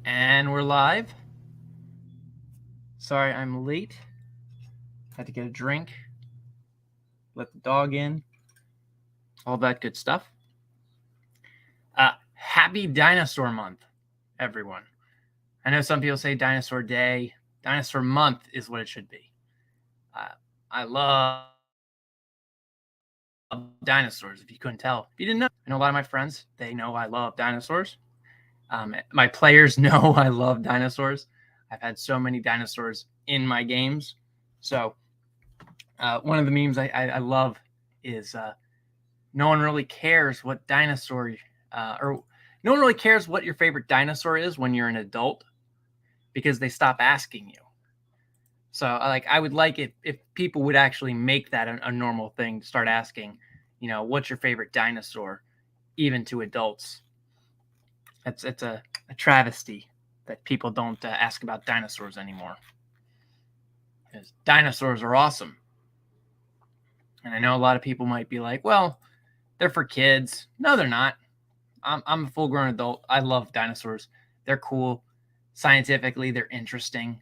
And we're live. Sorry, I'm late. Had to get a drink, let the dog in, all that good stuff. Happy Dinosaur Month, everyone. I know some people say Dinosaur Day. Dinosaur Month is what it should be. I love dinosaurs, if you couldn't tell. If you didn't know, I know a lot of my friends, they know I love dinosaurs. My players know I love dinosaurs. I've had so many dinosaurs in my games. So one of the memes I love is no one really cares what dinosaur or no one really cares what your favorite dinosaur is when you're an adult because they stop asking you. So I would like it if people would actually make that a normal thing to start asking, what's your favorite dinosaur, even to adults. It's a travesty that people don't ask about dinosaurs anymore. Because dinosaurs are awesome. And I know a lot of people might be like, well, they're for kids. No, they're not. I'm a full-grown adult. I love dinosaurs. They're cool. Scientifically, they're interesting.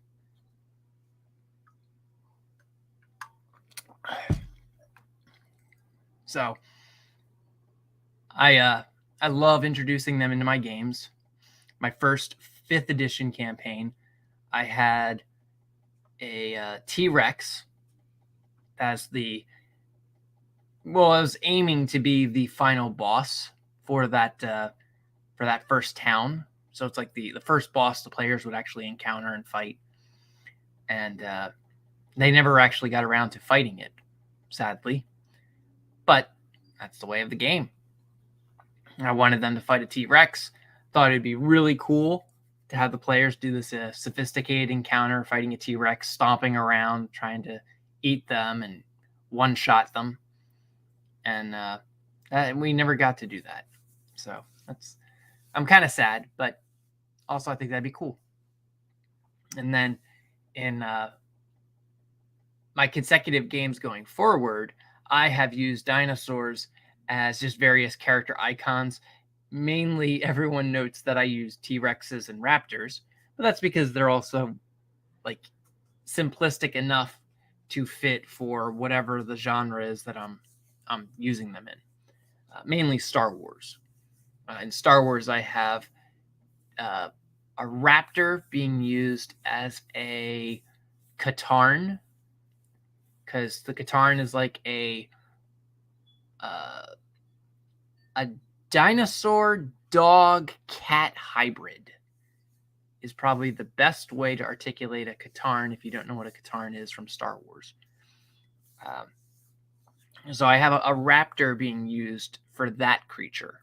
So I love introducing them into my games. My first 5th edition campaign, I had a T-Rex as I was aiming to be the final boss for that first town. So it's like the first boss the players would actually encounter and fight. And they never actually got around to fighting it, sadly. But that's the way of the game. I wanted them to fight a T-Rex. Thought it'd be really cool to have the players do this sophisticated encounter, fighting a T-Rex, stomping around, trying to eat them and one-shot them. And we never got to do that. So I'm kind of sad, but also I think that'd be cool. And then in my consecutive games going forward, I have used dinosaurs as just various character icons. Mainly, everyone notes that I use T-Rexes and Raptors, but that's because they're also simplistic enough to fit for whatever the genre is that I'm using them in. Mainly Star Wars. In Star Wars, I have a raptor being used as a Katarn, because the Katarn is like a dinosaur dog cat hybrid. Is probably the best way to articulate a Katarn if you don't know what a Katarn is from Star Wars. So I have a raptor being used for that creature.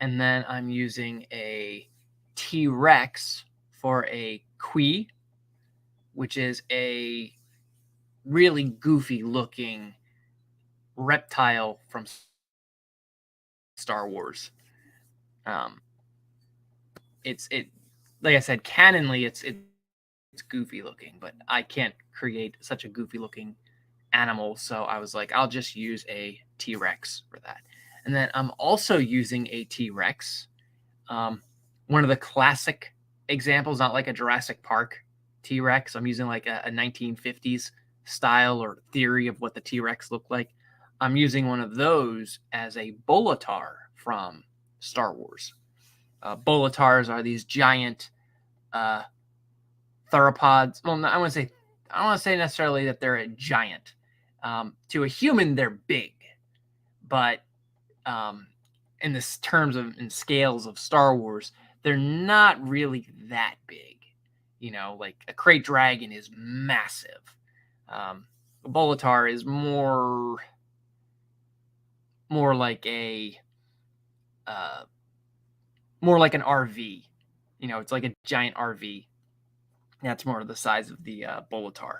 And then I'm using a T-Rex for a Kui, which is a really goofy looking reptile from Star Wars. It's like I said, canonly it's goofy looking, but I can't create such a goofy looking animal, so I was like, I'll just use a T-Rex for that. And then I'm also using a T-Rex, one of the classic examples, not like a Jurassic Park T-Rex. I'm using like a 1950s style or theory of what the T-Rex looked like. I'm using one of those as a Bolotar from Star Wars. Bolotars are these giant theropods. Well, I don't want to say necessarily that they're a giant. To a human, they're big, but in this terms of in scales of Star Wars, they're not really that big. Like a crate dragon is massive. A Bolotar is more like more like an RV. It's like a giant RV. That's more the size of the Bolotar,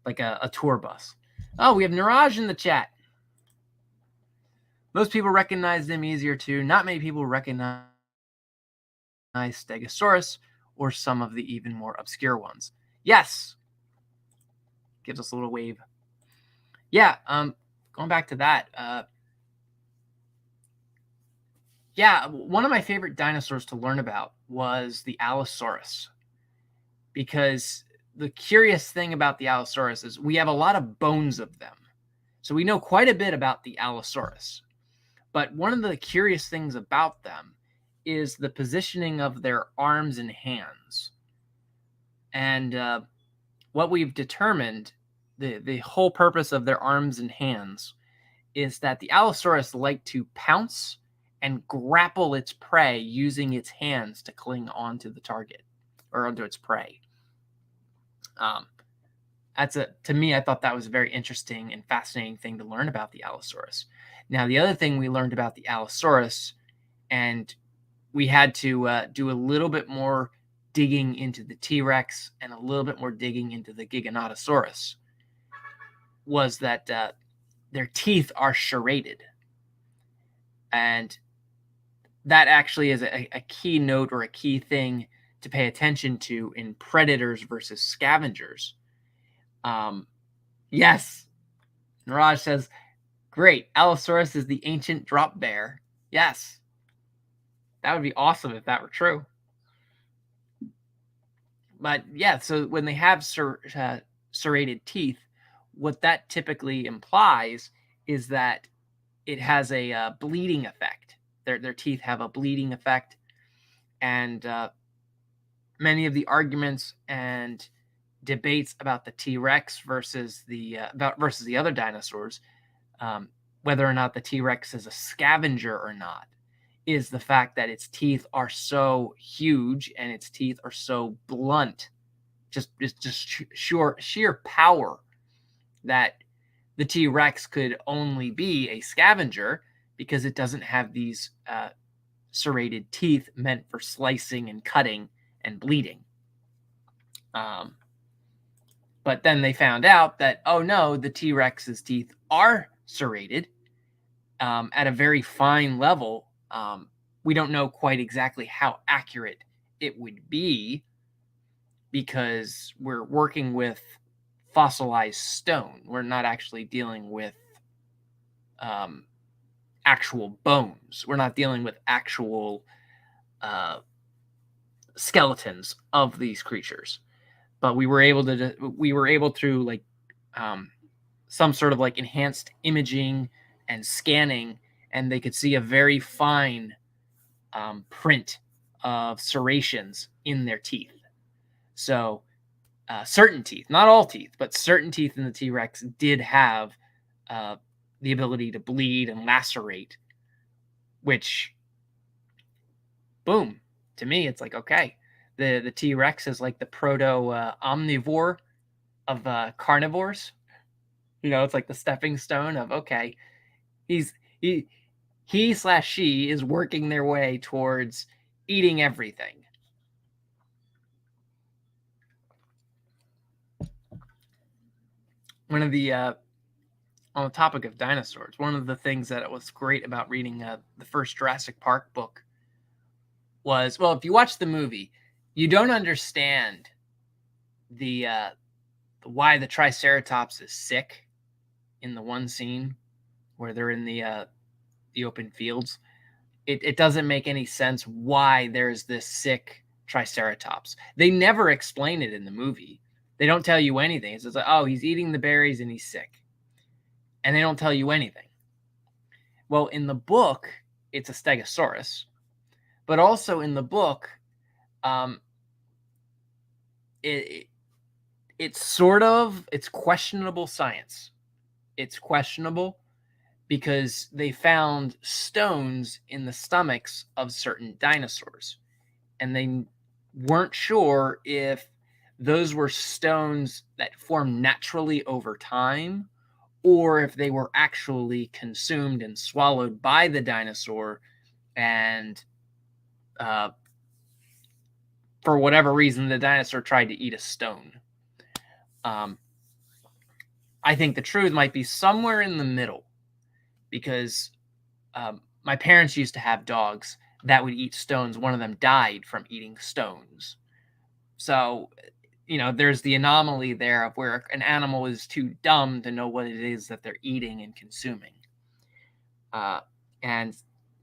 like a tour bus. Oh, we have Niraj in the chat. Most people recognize them easier too. Not many people recognize Stegosaurus or some of the even more obscure ones. Yes. Gives us a little wave. Yeah, going back to that. Yeah, one of my favorite dinosaurs to learn about was the Allosaurus, because the curious thing about the Allosaurus is we have a lot of bones of them. So we know quite a bit about the Allosaurus. But one of the curious things about them is the positioning of their arms and hands. And what we've determined, the whole purpose of their arms and hands, is that the Allosaurus liked to pounce and grapple its prey using its hands to cling onto the target or onto its prey. To me, I thought that was a very interesting and fascinating thing to learn about the Allosaurus. Now, the other thing we learned about the Allosaurus, and we had to do a little bit more digging into the T-Rex and a little bit more digging into the Giganotosaurus, was that their teeth are serrated. And that actually is a key note or a key thing to pay attention to in predators versus scavengers. Yes, Niraj says, great, Allosaurus is the ancient drop bear. Yes, that would be awesome if that were true. But yeah, so when they have serrated teeth, what that typically implies is that it has a bleeding effect. Their teeth have a bleeding effect, and many of the arguments and debates about the T-Rex versus the other dinosaurs, whether or not the T-Rex is a scavenger or not, is the fact that its teeth are so huge and its teeth are so blunt, just sheer power, that the T-Rex could only be a scavenger because it doesn't have these serrated teeth meant for slicing and cutting and bleeding. But then they found out that, oh no, the T-Rex's teeth are serrated at a very fine level. We don't know quite exactly how accurate it would be because we're working with fossilized stone. We're not actually dealing with actual bones. We're not dealing with actual skeletons of these creatures. But we were able through like some sort of like enhanced imaging and scanning, and they could see a very fine print of serrations in their teeth. So certain teeth, not all teeth, but certain teeth in the T-Rex did have the ability to bleed and lacerate, which, boom, to me, it's like, okay, the T-Rex is like the proto omnivore of carnivores. You know, it's like the stepping stone of, okay, he/she is working their way towards eating everything. One of the on the topic of dinosaurs, one of the things that was great about reading the first Jurassic Park book was, well, if you watch the movie, you don't understand the why the Triceratops is sick in the one scene where they're in the open fields. It doesn't make any sense why there's this sick Triceratops. They never explain it in the movie. They don't tell you anything. It's just like, oh, he's eating the berries and he's sick. And they don't tell you anything. Well, in the book, it's a Stegosaurus. But also in the book, it's questionable science. It's questionable because they found stones in the stomachs of certain dinosaurs, and they weren't sure if those were stones that formed naturally over time, or if they were actually consumed and swallowed by the dinosaur, and for whatever reason, the dinosaur tried to eat a stone. I think the truth might be somewhere in the middle, because my parents used to have dogs that would eat stones. One of them died from eating stones. So, you know, there's the anomaly there of where an animal is too dumb to know what it is that they're eating and consuming. And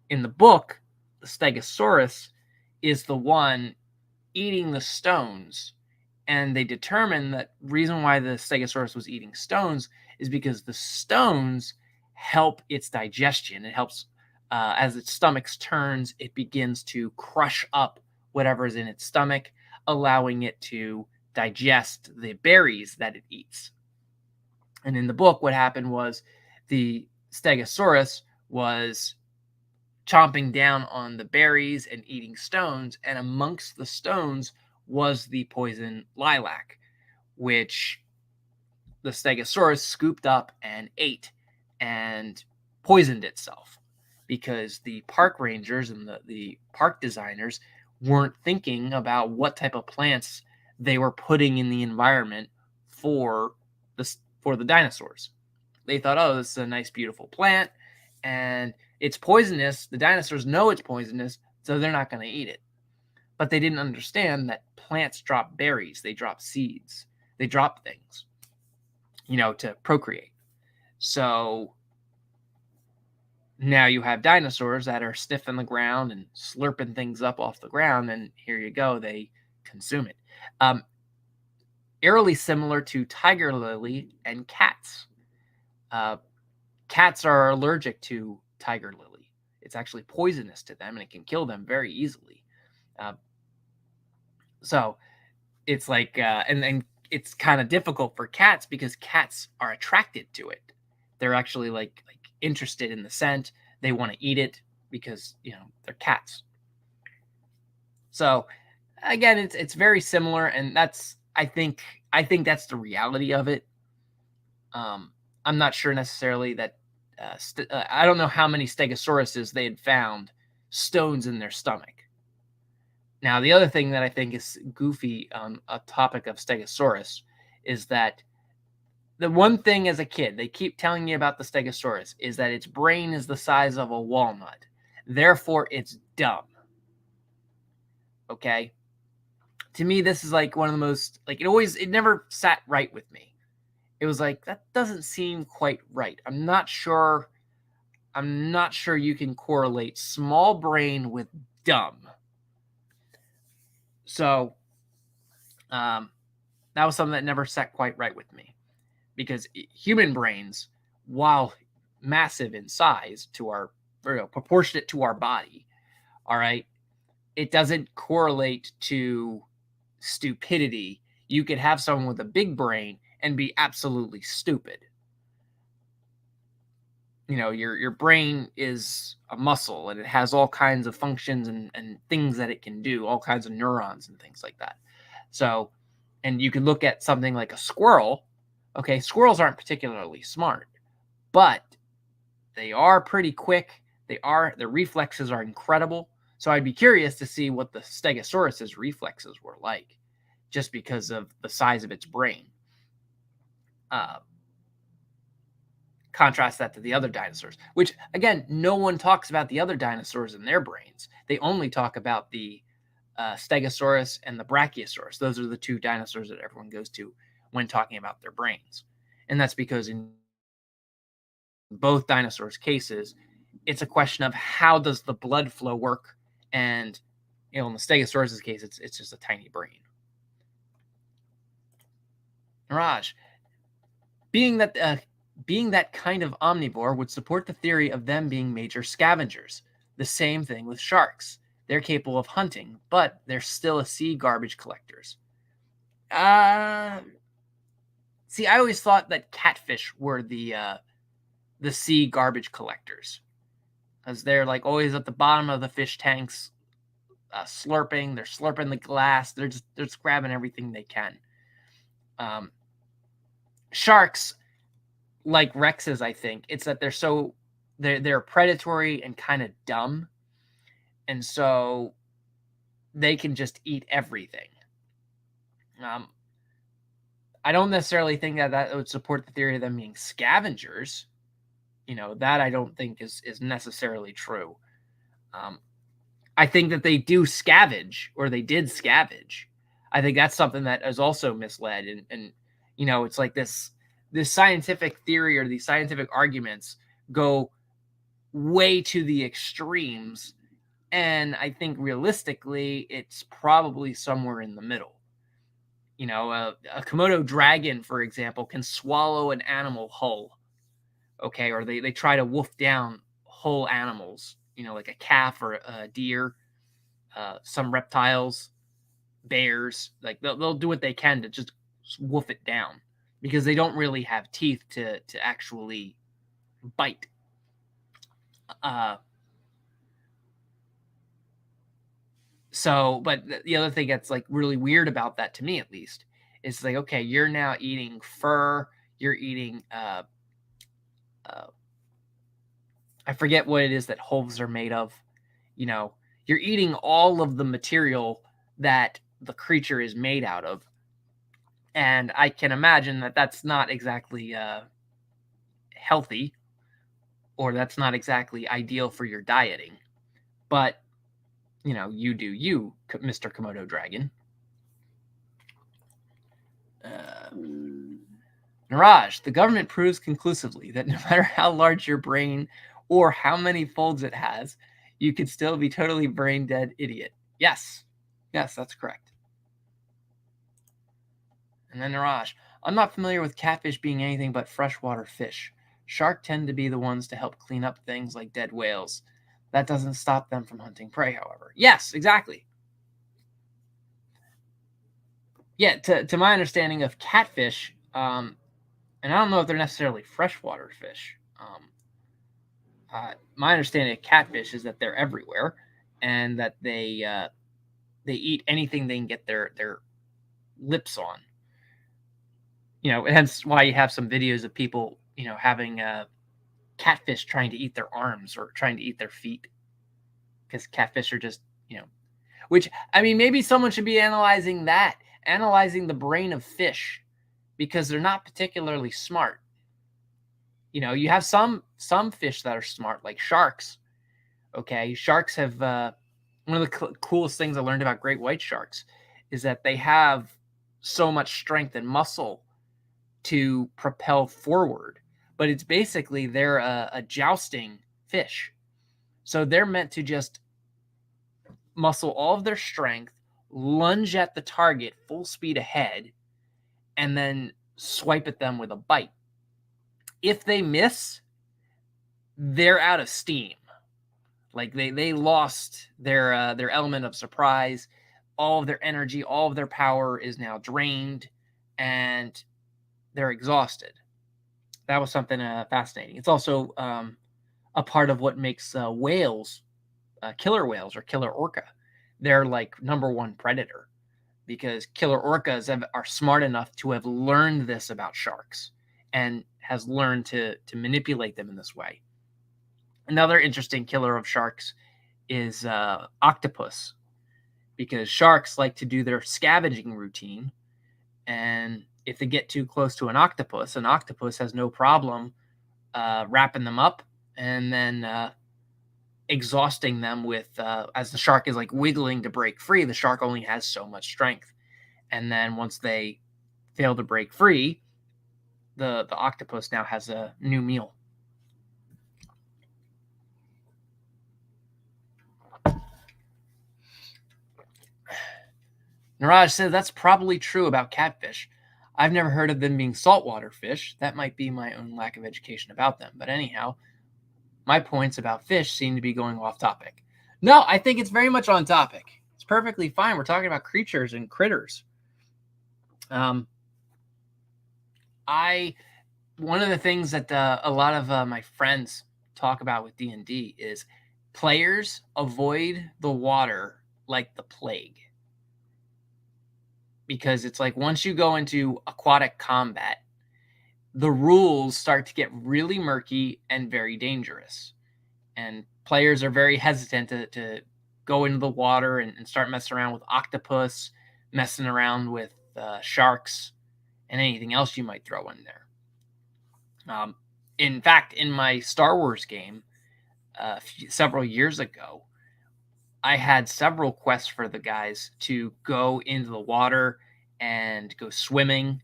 in the book, the Stegosaurus is the one eating the stones. And they determined that reason why the Stegosaurus was eating stones is because the stones help its digestion. It helps as its stomach turns, it begins to crush up whatever is in its stomach, allowing it to digest the berries that it eats. And in the book, what happened was the Stegosaurus was chomping down on the berries and eating stones, and amongst the stones was the poison lilac, which the Stegosaurus scooped up and ate and poisoned itself because the park rangers and the park designers weren't thinking about what type of plants they were putting in the environment for the dinosaurs. They thought, oh, this is a nice, beautiful plant, and it's poisonous. The dinosaurs know it's poisonous, so they're not going to eat it. But they didn't understand that plants drop berries, they drop seeds, they drop things, to procreate. So now you have dinosaurs that are sniffing the ground and slurping things up off the ground, and here you go, they consume it. Eerily similar to tiger lily and cats. Cats are allergic to tiger lily. It's actually poisonous to them, and it can kill them very easily. So it's like, and it's kind of difficult for cats because cats are attracted to it. They're actually like interested in the scent. They want to eat it because they're cats. So again, it's very similar, and I think that's the reality of it. I'm not sure necessarily that I don't know how many Stegosauruses they had found stones in their stomach. Now, the other thing that I think is goofy on a topic of Stegosaurus is that the one thing as a kid, they keep telling you about the Stegosaurus, is that its brain is the size of a walnut. Therefore, it's dumb. Okay? To me, this is like one of the most, it never sat right with me. It was like, that doesn't seem quite right. I'm not sure you can correlate small brain with dumb. So that was something that never sat quite right with me, because human brains, while massive in size proportionate to our body, all right, it doesn't correlate to stupidity. You could have someone with a big brain and be absolutely stupid. Your brain is a muscle, and it has all kinds of functions and things that it can do, all kinds of neurons and things like that. So, and you can look at something like a squirrel. Okay, squirrels aren't particularly smart, but they are pretty quick. Their reflexes are incredible. So I'd be curious to see what the Stegosaurus's reflexes were like, just because of the size of its brain. Contrast that to the other dinosaurs, which, again, no one talks about the other dinosaurs in their brains. They only talk about the Stegosaurus and the Brachiosaurus. Those are the two dinosaurs that everyone goes to when talking about their brains. And that's because in both dinosaurs' cases, it's a question of how does the blood flow work, and in the Stegosaurus' case, it's just a tiny brain. Raj, being that kind of omnivore would support the theory of them being major scavengers. The same thing with sharks. They're capable of hunting, but they're still sea garbage collectors. See, I always thought that catfish were the sea garbage collectors, because they're like always at the bottom of the fish tanks, slurping. They're slurping the glass. They're just grabbing everything they can. Sharks, like Rexes, I think it's that they're predatory and kind of dumb, and so they can just eat everything. I don't necessarily think that would support the theory of them being scavengers. That I don't think is necessarily true. I think that they do scavenge, or they did scavenge. I think that's something that is also misled, and it's like this scientific theory or these scientific arguments go way to the extremes And I think realistically, it's probably somewhere in the middle. You know, a Komodo dragon, for example, can swallow an animal whole. Okay, or they try to wolf down whole animals. You know, like a calf or a deer. Some reptiles, bears, like they'll do what they can to just wolf it down because they don't really have teeth to actually bite. So, but the other thing that's like really weird about that, to me at least, is like, okay, you're now eating fur, you're eating I forget what it is that hooves are made of. You know, you're eating all of the material that the creature is made out of. And I can imagine that that's not exactly healthy, or that's not exactly ideal for your dieting. But, you know, you do you, Mr. Komodo Dragon. Niraj, the government proves conclusively that no matter how large your brain or how many folds it has, you could still be totally brain dead idiot. Yes. Yes, that's correct. And then Niraj, I'm not familiar with catfish being anything but freshwater fish. Sharks tend to be the ones to help clean up things like dead whales. That doesn't stop them from hunting prey, however. Yes, exactly. Yeah, to my understanding of catfish, and I don't know if they're necessarily freshwater fish. My understanding of catfish is that they're everywhere, and that they eat anything they can get their lips on. You know, hence why you have some videos of people, you know, having catfish trying to eat their arms or trying to eat their feet, because catfish are just, you know, which, I mean, maybe someone should be analyzing the brain of fish, because they're not particularly smart. You know, you have some fish that are smart, like sharks. Okay, sharks have one of the coolest things I learned about great white sharks is that they have so much strength and muscle to propel forward, but it's basically they're a jousting fish, so they're meant to just muscle all of their strength, lunge at the target full speed ahead, and then swipe at them with a bite. If they miss, they're out of steam. Like they lost their element of surprise. All of their energy, all of their power is now drained, and they're exhausted. That was something fascinating. It's also a part of what makes whales, killer whales or killer orca, they're like number one predator, because killer orcas are smart enough to have learned this about sharks and has learned to manipulate them in this way. Another interesting killer of sharks is octopus, because sharks like to do their scavenging routine, and if they get too close to an octopus has no problem wrapping them up and then exhausting them with, as the shark is like wiggling to break free, the shark only has so much strength. And then once they fail to break free, the octopus now has a new meal. Niraj says that's probably true about catfish. I've never heard of them being saltwater fish. That might be my own lack of education about them. But anyhow, my points about fish seem to be going off topic. No, I think it's very much on topic. It's perfectly fine. We're talking about creatures and critters. One of the things that a lot of my friends talk about with D&D is players avoid the water like the plague. Because it's like once you go into aquatic combat, the rules start to get really murky and very dangerous. And players are very hesitant to go into the water and start messing around with octopus, messing around with sharks, and anything else you might throw in there. In fact, in my Star Wars game several years ago, I had several quests for the guys to go into the water and go swimming.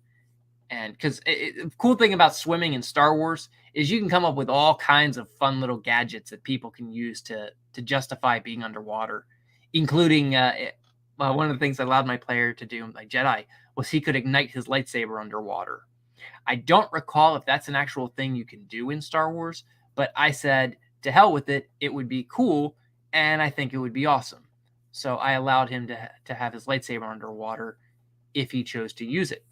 And because the cool thing about swimming in Star Wars is you can come up with all kinds of fun little gadgets that people can use to to justify being underwater, including one of the things I allowed my player to do, my Jedi, was he could ignite his lightsaber underwater. I don't recall if that's an actual thing you can do in Star Wars, but I said, to hell with it, it would be cool, and I think it would be awesome. So I allowed him to have his lightsaber underwater if he chose to use it.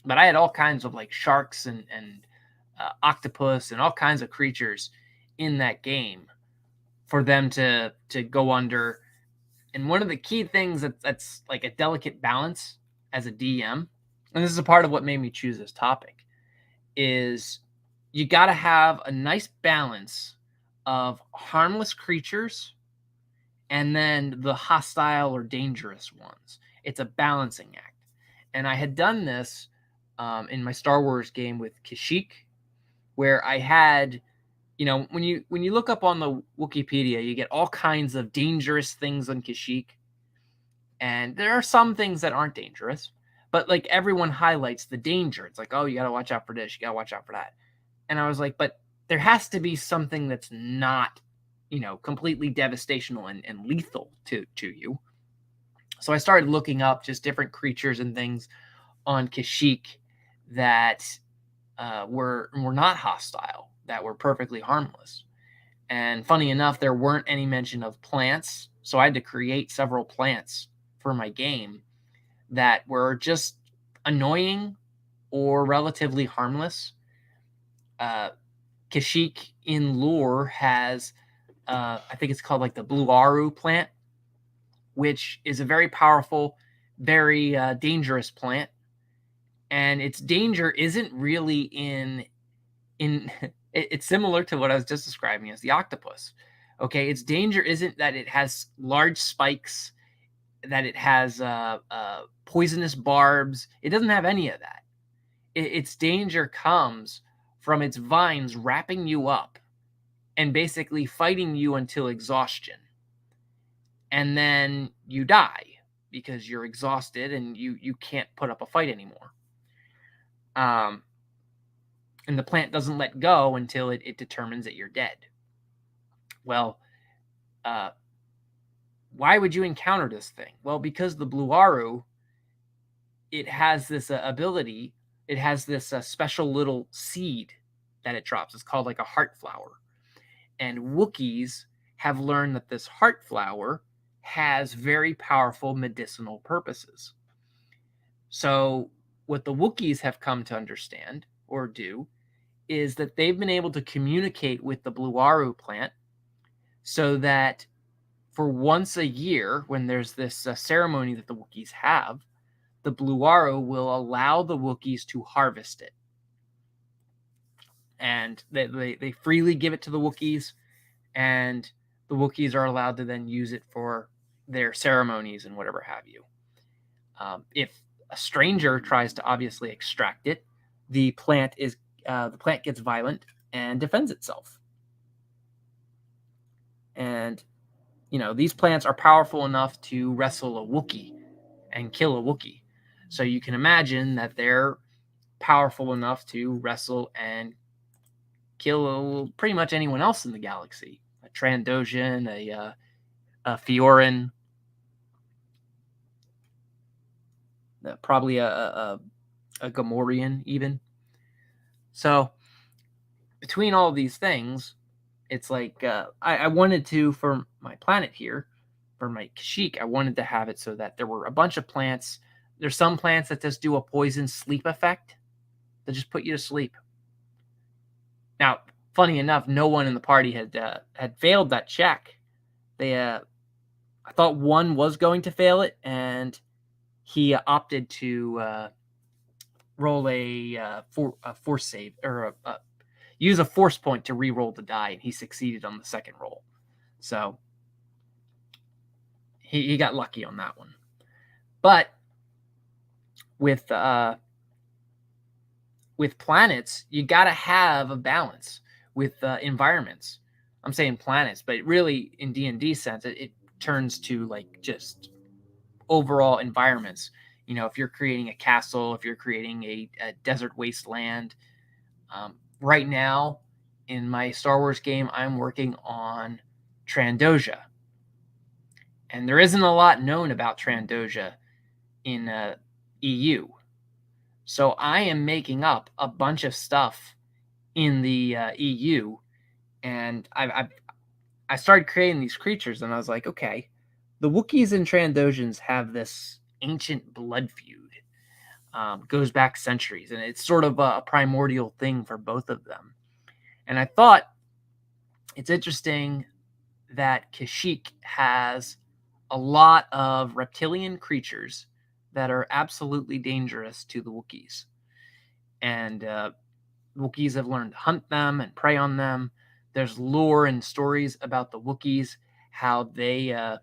But I had all kinds of like sharks and octopus and all kinds of creatures in that game for them to go under. And one of the key things that's like a delicate balance as a DM, and this is a part of what made me choose this topic, is you got to have a nice balance of harmless creatures and then the hostile or dangerous ones. It's a balancing act. And I had done this in my Star Wars game with Kashyyyk, where I had, when you look up on the Wikipedia, you get all kinds of dangerous things on Kashyyyk. And there are some things that aren't dangerous, but like everyone highlights the danger. It's like, oh, you got to watch out for this, you got to watch out for that. And I was like, but there has to be something that's not, completely devastational and lethal to you. So I started looking up just different creatures and things on Kashyyyk that were not hostile, that were perfectly harmless. And funny enough, there weren't any mention of plants. So I had to create several plants for my game that were just annoying or relatively harmless. Kashyyyk in lore has, I think it's called like the Blue Aru plant, which is a very powerful, very dangerous plant. And its danger isn't really in it's similar to what I was just describing as the octopus. Okay, its danger isn't that it has large spikes, that it has poisonous barbs. It doesn't have any of that. Its danger comes from its vines wrapping you up and basically fighting you until exhaustion. And then you die because you're exhausted and you can't put up a fight anymore. And the plant doesn't let go until it determines that you're dead. Well, why would you encounter this thing? Well, because the Blue Aru, it has this ability. It has this special little seed that it drops. It's called like a heart flower. And Wookiees have learned that this heart flower has very powerful medicinal purposes. So what the Wookiees have come to understand or do is that they've been able to communicate with the Blue Aru plant so that for once a year, when there's this ceremony that the Wookiees have, the Blue Aru will allow the Wookiees to harvest it. And they freely give it to the Wookiees, and the Wookiees are allowed to then use it for their ceremonies and whatever have you. If a stranger tries to obviously extract it, the plant gets violent and defends itself. And these plants are powerful enough to wrestle a Wookiee and kill a Wookiee. So you can imagine that they're powerful enough to wrestle and kill pretty much anyone else in the galaxy. A Trandoshan, a Fioran, probably a Gamorrean even. So between all these things, it's like I wanted to, for my planet here, for my Kashyyyk, I wanted to have it so that there were a bunch of plants. There's some plants that just do a poison sleep effect that just put you to sleep. Now, funny enough, no one in the party had failed that check. I thought one was going to fail it, and he opted to roll a force save, or use a force point to re-roll the die, and he succeeded on the second roll. So he got lucky on that one. But with planets, you got to have a balance with environments. I'm saying planets, but really in D&D sense, it turns to like just overall environments. If you're creating a castle, if you're creating a desert wasteland. Right now in my Star Wars game, I'm working on Trandosia. And there isn't a lot known about Trandosia in EU. So I am making up a bunch of stuff in the EU, and I started creating these creatures, and I was like, okay, the Wookiees and Trandosians have this ancient blood feud. Goes back centuries, and it's sort of a primordial thing for both of them. And I thought it's interesting that Kashyyyk has a lot of reptilian creatures that are absolutely dangerous to the Wookiees. And Wookiees have learned to hunt them and prey on them. There's lore and stories about the Wookiees, how they and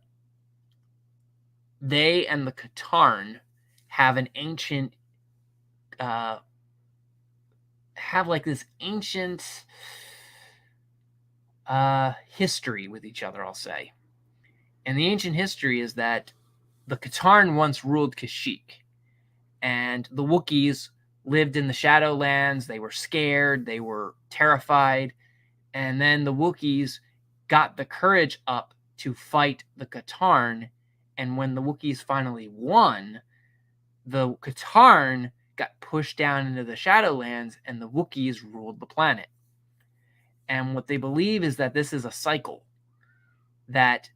the Katarn have an ancient have like this ancient history with each other, I'll say. And the ancient history is that the Katarn once ruled Kashyyyk, and the Wookiees lived in the Shadowlands. They were scared, they were terrified, and then the Wookiees got the courage up to fight the Katarn, and when the Wookiees finally won, the Katarn got pushed down into the Shadowlands, and the Wookiees ruled the planet. And what they believe is that this is a cycle, that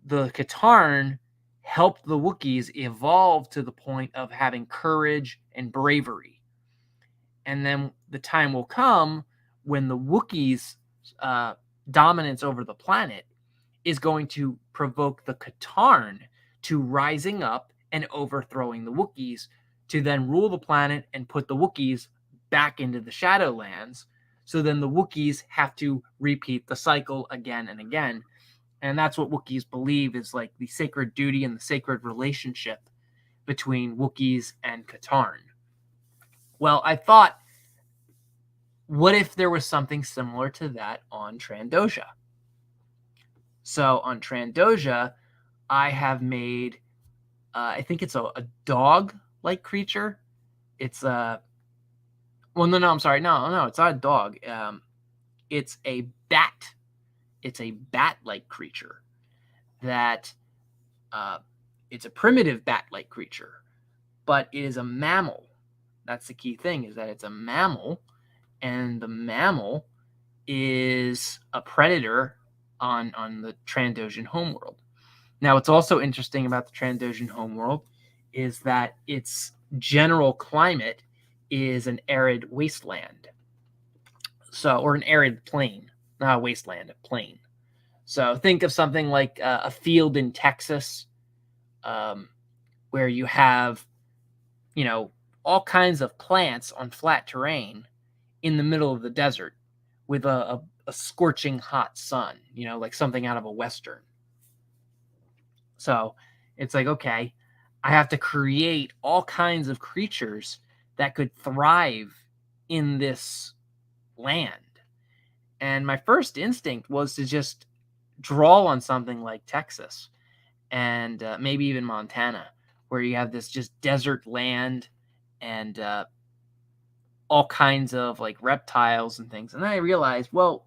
the Katarn helped the Wookiees evolve to the point of having courage and bravery. And then the time will come when the Wookiees' dominance over the planet is going to provoke the Katarn to rising up and overthrowing the Wookiees, to then rule the planet and put the Wookiees back into the Shadowlands. So then the Wookiees have to repeat the cycle again and again. And that's what Wookiees believe is like the sacred duty and the sacred relationship between Wookiees and Katarn. Well, I thought, what if there was something similar to that on Trandosia? So on Trandosia, I have made, I think it's a dog-like creature. It's a, well, no, I'm sorry. No, it's not a dog. It's a bat. It's a bat-like creature that it's a primitive bat-like creature, but it is a mammal. That's the key thing, is that it's a mammal, and the mammal is a predator on the Trandosian homeworld. Now, what's also interesting about the Trandosian homeworld is that its general climate is an arid wasteland. So, or an arid plain, not a wasteland, a plain. So think of something like a field in Texas, where you have, all kinds of plants on flat terrain in the middle of the desert with a scorching hot sun, like something out of a Western. So it's like, okay, I have to create all kinds of creatures that could thrive in this land. And my first instinct was to just draw on something like Texas and maybe even Montana, where you have this just desert land and all kinds of like reptiles and things. And then I realized, well,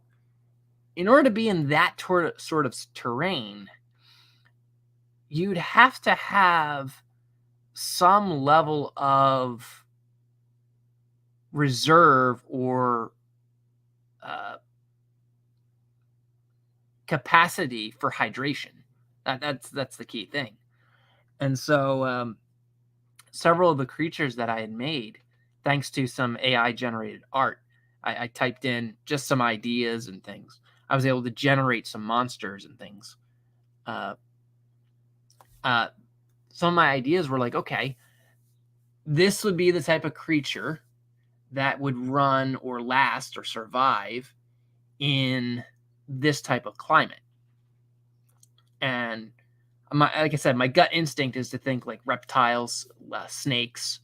in order to be in that sort of terrain, you'd have to have some level of reserve or capacity for hydration. That's the key thing. And so several of the creatures that I had made, thanks to some AI generated art, I typed in just some ideas and things. I was able to generate some monsters and things. Some of my ideas were like, okay, this would be the type of creature that would run or last or survive in this type of climate. And like I said, my gut instinct is to think like reptiles, snakes,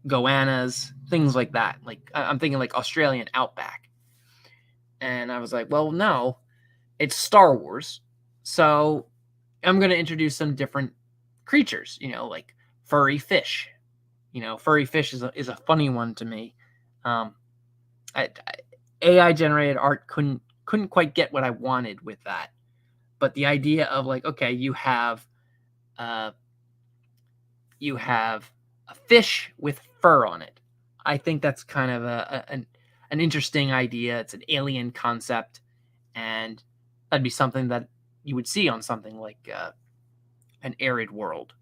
goannas, things like that. Like I'm thinking like Australian outback. And I was like, well, no, it's Star Wars. So I'm going to introduce some different creatures, like furry fish. Furry fish is a funny one to me. AI generated art couldn't quite get what I wanted with that. But the idea of like, okay, you have a fish with fur on it. I think that's kind of an interesting idea. It's an alien concept, and that'd be something that you would see on something like an arid world,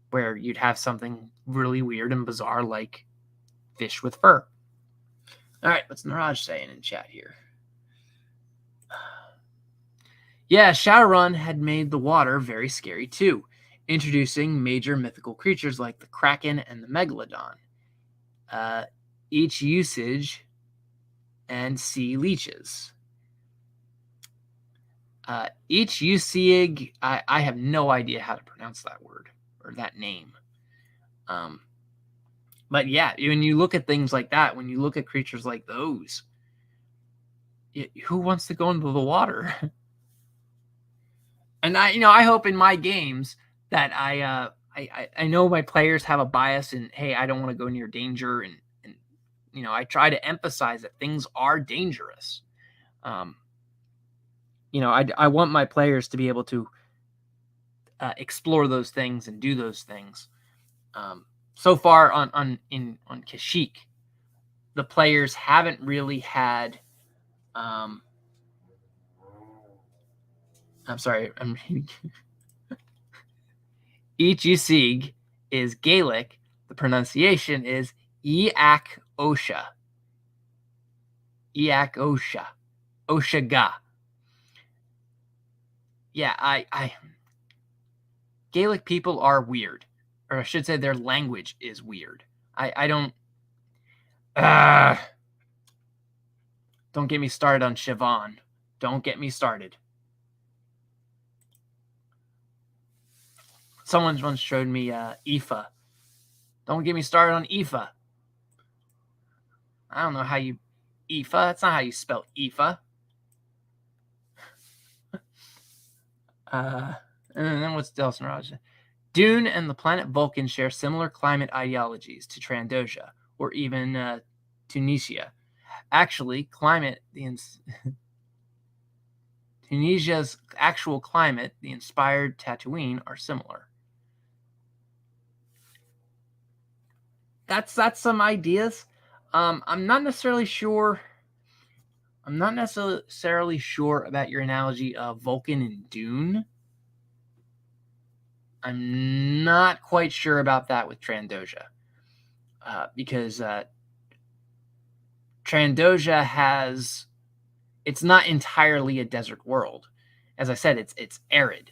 where you'd have something really weird and bizarre like fish with fur. All right, what's Niraj saying in chat here? Yeah, Shadowrun had made the water very scary too, introducing major mythical creatures like the Kraken and the Megalodon. Each usage and sea leeches. Each usig, I have no idea how to pronounce that word or that name. But yeah, when you look at things like that, when you look at creatures like those, who wants to go into the water? And I hope in my games that I know my players have a bias and hey, I don't want to go near danger, and I try to emphasize that things are dangerous. I want my players to be able to explore those things and do those things. So far on Kashyyyk, the players haven't really had. I'm sorry. Each usig is Gaelic. The pronunciation is Iak Osha. Iak Osha. Oshaga. Yeah, I Gaelic people are weird. Or I should say their language is weird. I don't don't get me started on Siobhan. Don't get me started. Someone once showed me Aoife. Don't get me started on Aoife. I don't know how you Aoife. That's not how you spell Aoife. And then what's else, Niraj? Dune and the planet Vulcan share similar climate ideologies to Trandosia or even Tunisia. Actually, Tunisia's actual climate, the inspired Tatooine, are similar. That's some ideas. I'm not necessarily sure about your analogy of Vulcan and Dune. I'm not quite sure about that with Trandosia, because Trandosia it's not entirely a desert world. As I said, it's arid,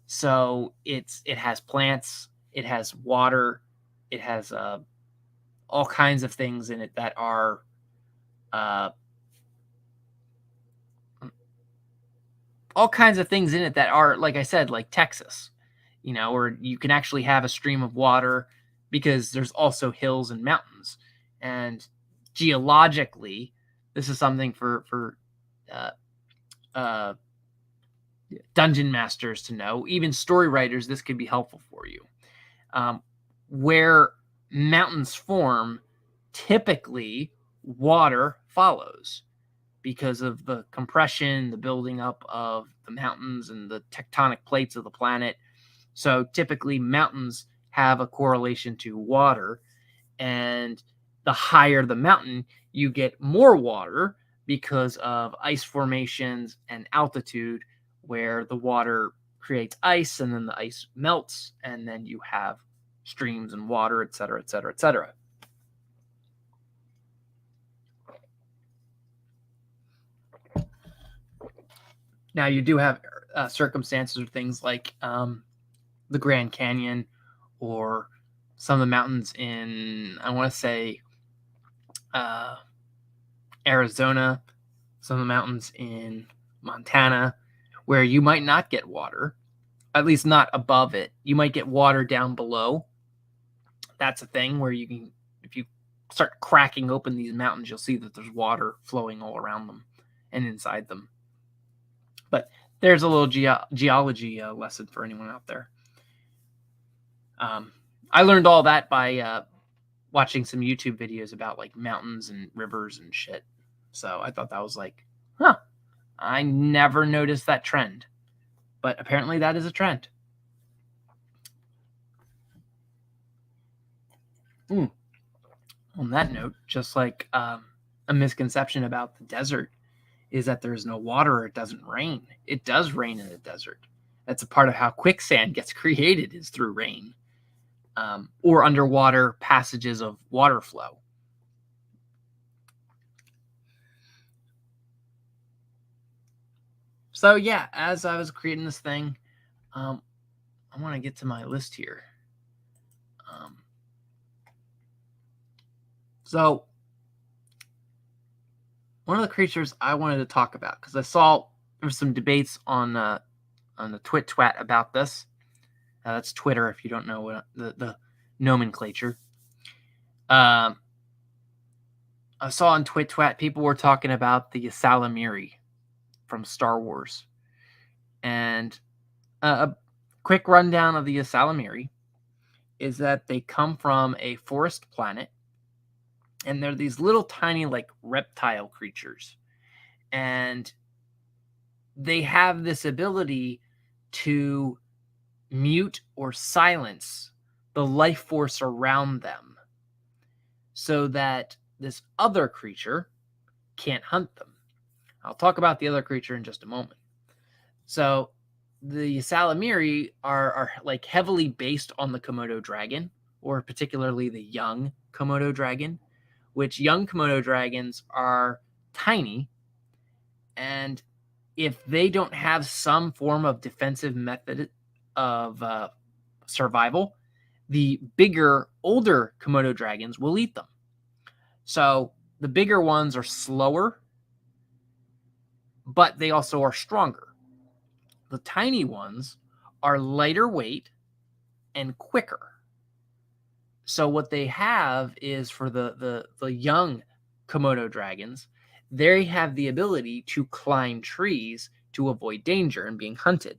so it has plants, it has water, it has all kinds of things in it that are like I said, like Texas, where you can actually have a stream of water because there's also hills and mountains. And geologically, this is something for dungeon masters to know. Even story writers, this could be helpful for you. Where mountains form, typically water follows because of the compression, the building up of the mountains and the tectonic plates of the planet. So typically mountains have a correlation to water, and the higher the mountain, you get more water because of ice formations and altitude, where the water creates ice and then the ice melts, and then you have streams and water, et cetera, et cetera, et cetera. Now, you do have circumstances or things like the Grand Canyon or some of the mountains in, I want to say, Arizona, some of the mountains in Montana, where you might not get water, at least not above it. You might get water down below. That's a thing where you can, if you start cracking open these mountains, you'll see that there's water flowing all around them and inside them. But there's a little geology lesson for anyone out there. I learned all that by watching some YouTube videos about like mountains and rivers and shit. So I thought that was like, huh, I never noticed that trend. But apparently that is a trend. On that note, just like a misconception about the desert is that there's no water or it doesn't rain. It does rain in the desert. That's a part of how quicksand gets created, is through rain, or underwater passages of water flow. So yeah, as I was creating this thing, I want to get to my list here. So one of the creatures I wanted to talk about, because I saw there was some debates on the Twit about this. That's Twitter, if you don't know what the nomenclature. I saw on Twit people were talking about the Salamiri from Star Wars. And a quick rundown of the Salamiri is that they come from a forest planet, and they're these little tiny like reptile creatures. And they have this ability to mute or silence the life force around them so that this other creature can't hunt them. I'll talk about the other creature in just a moment. So the Salamiri are like heavily based on the Komodo dragon, or particularly the young Komodo dragon, which young Komodo dragons are tiny, and if they don't have some form of defensive method of survival, the bigger, older Komodo dragons will eat them. So the bigger ones are slower, but they also are stronger. The tiny ones are lighter weight and quicker. So what they have is, for the young Komodo dragons, they have the ability to climb trees to avoid danger and being hunted.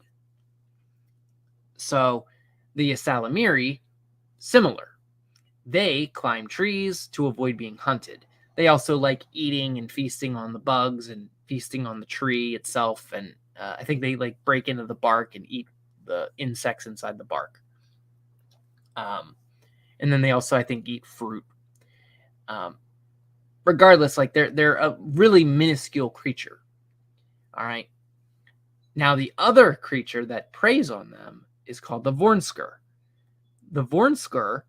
So the Salamiri, similar. They climb trees to avoid being hunted. They also like eating and feasting on the bugs and feasting on the tree itself. And I think they like break into the bark and eat the insects inside the bark. And then they also, I think, eat fruit. Regardless, like they're a really minuscule creature. All right. Now the other creature that preys on them is called the Vornskr. The Vornskr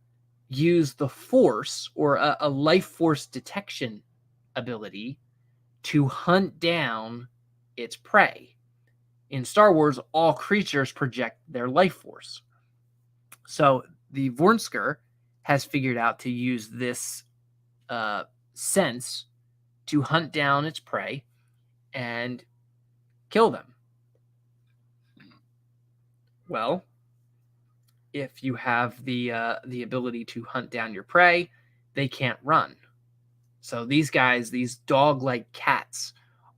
use the force, or a life force detection ability, to hunt down its prey. In Star Wars, all creatures project their life force. So the Vornskr has figured out to use this sense to hunt down its prey and kill them. Well, if you have the ability to hunt down your prey, they can't run. So these guys, these dog-like cats,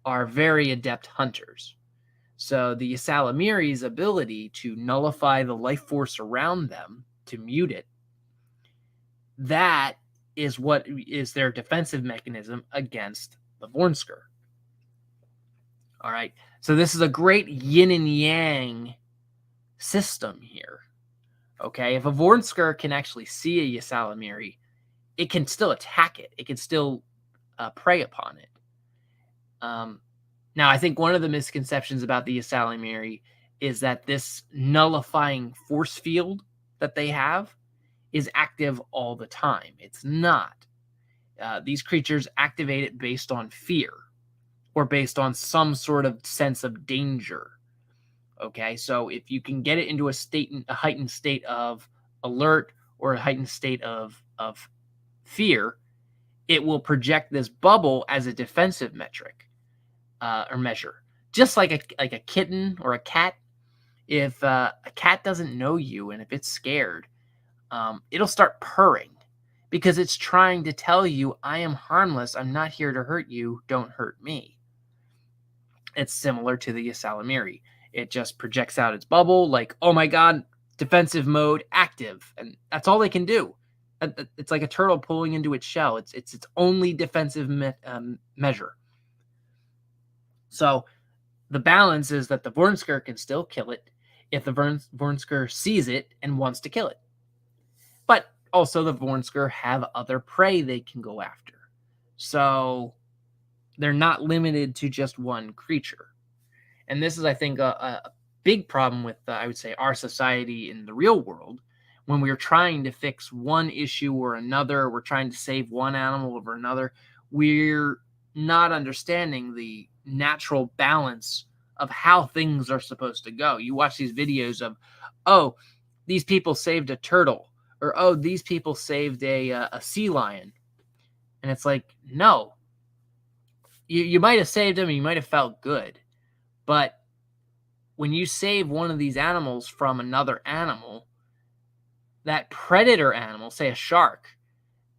are very adept hunters. So the Salamiri's ability to nullify the life force around them, to mute it, that is what is their defensive mechanism against the Vornskr. All right. So this is a great yin and yang system here. Okay. If a Vornskr can actually see a Salamiri, it can still attack it. It can still prey upon it. Now, I think one of the misconceptions about the Salamiri is that this nullifying force field that they have is active all the time. It's not. These creatures activate it based on fear, or based on some sort of sense of danger. Okay, so if you can get it into a heightened state of alert, or a heightened state of fear, it will project this bubble as a defensive metric or measure. Just like a kitten or a cat. If a cat doesn't know you, and if it's scared, it'll start purring, because it's trying to tell you, I am harmless. I'm not here to hurt you. Don't hurt me. It's similar to the Salamiri. It just projects out its bubble like, oh my God, defensive mode active. And that's all they can do. It's like a turtle pulling into its shell. It's its only defensive measure. So the balance is that the Vornskr can still kill it if the Vornskr sees it and wants to kill it. But also the Vornskr have other prey they can go after. So they're not limited to just one creature. And this is, I think, a big problem with, I would say, our society in the real world. When we're trying to fix one issue or another, we're trying to save one animal over another, we're not understanding the natural balance of how things are supposed to go. You watch these videos of, oh, these people saved a turtle, or oh, these people saved a sea lion. And it's like, no. You might have saved them and you might have felt good. But when you save one of these animals from another animal, that predator animal, say a shark,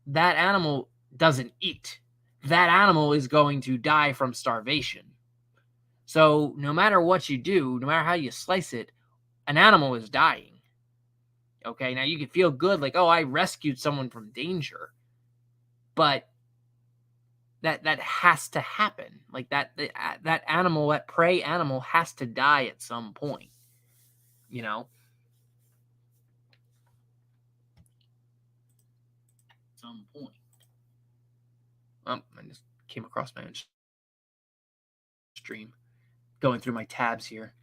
that animal doesn't eat. That animal is going to die from starvation. So no matter what you do, no matter how you slice it, an animal is dying. Okay, now you can feel good like, oh, I rescued someone from danger. But that has to happen. Like that animal, that prey animal has to die at some point. You know? Some point. I just came across my own stream. Going through my tabs here.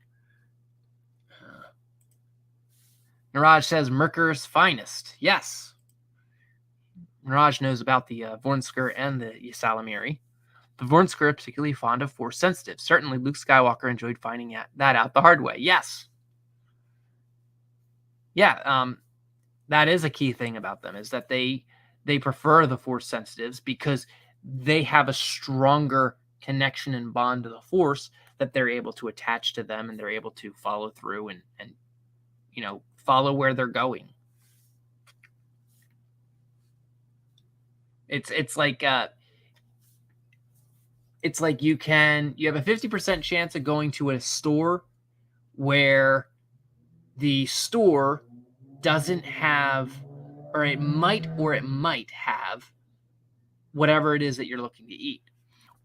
Niraj says Merkur's finest. Yes. Niraj knows about the Vornskr and the Ysalamiri. The Vornskr are particularly fond of Force sensitive. Certainly Luke Skywalker enjoyed finding that out the hard way. Yes. Yeah, that is a key thing about them, is that they prefer the Force sensitives because they have a stronger connection and bond to the Force that they're able to attach to them, and they're able to follow through and follow where they're going. It's like you have a 50% chance of going to a store where the store doesn't have, or it might have whatever it is that you're looking to eat.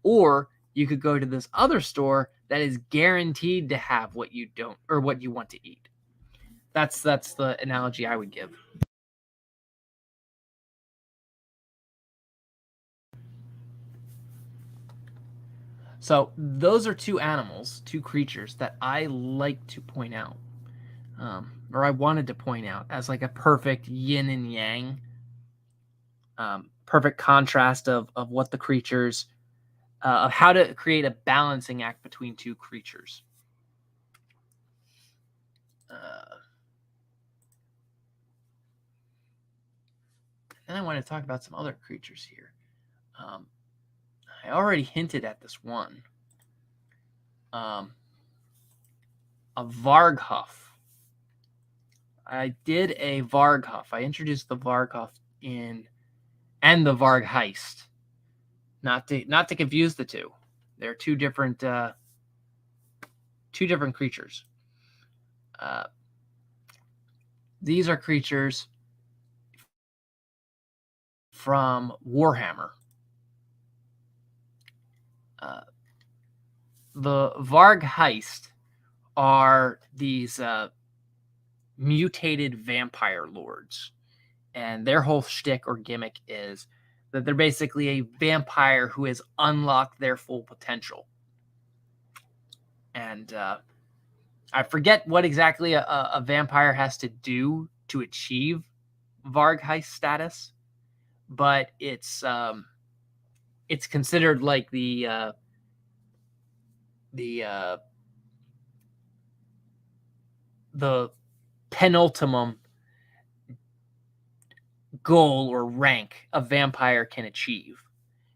Or you could go to this other store that is guaranteed to have what you don't, or what you want to eat. That's the analogy I would give. So those are two creatures that I like to point out, or I wanted to point out as like a perfect yin and yang, perfect contrast of what the creatures, of how to create a balancing act between two creatures. And I want to talk about some other creatures here. I already hinted at this one. A Varghuff. I did a Varghuff. I introduced the Varghuff and the Vargheist. Not to confuse the two. They're two different creatures. These are creatures from Warhammer. The Vargheist are these mutated vampire lords, and their whole shtick or gimmick is that they're basically a vampire who has unlocked their full potential. And I forget what exactly a vampire has to do to achieve Vargheist status, but it's considered like the penultimate goal or rank a vampire can achieve,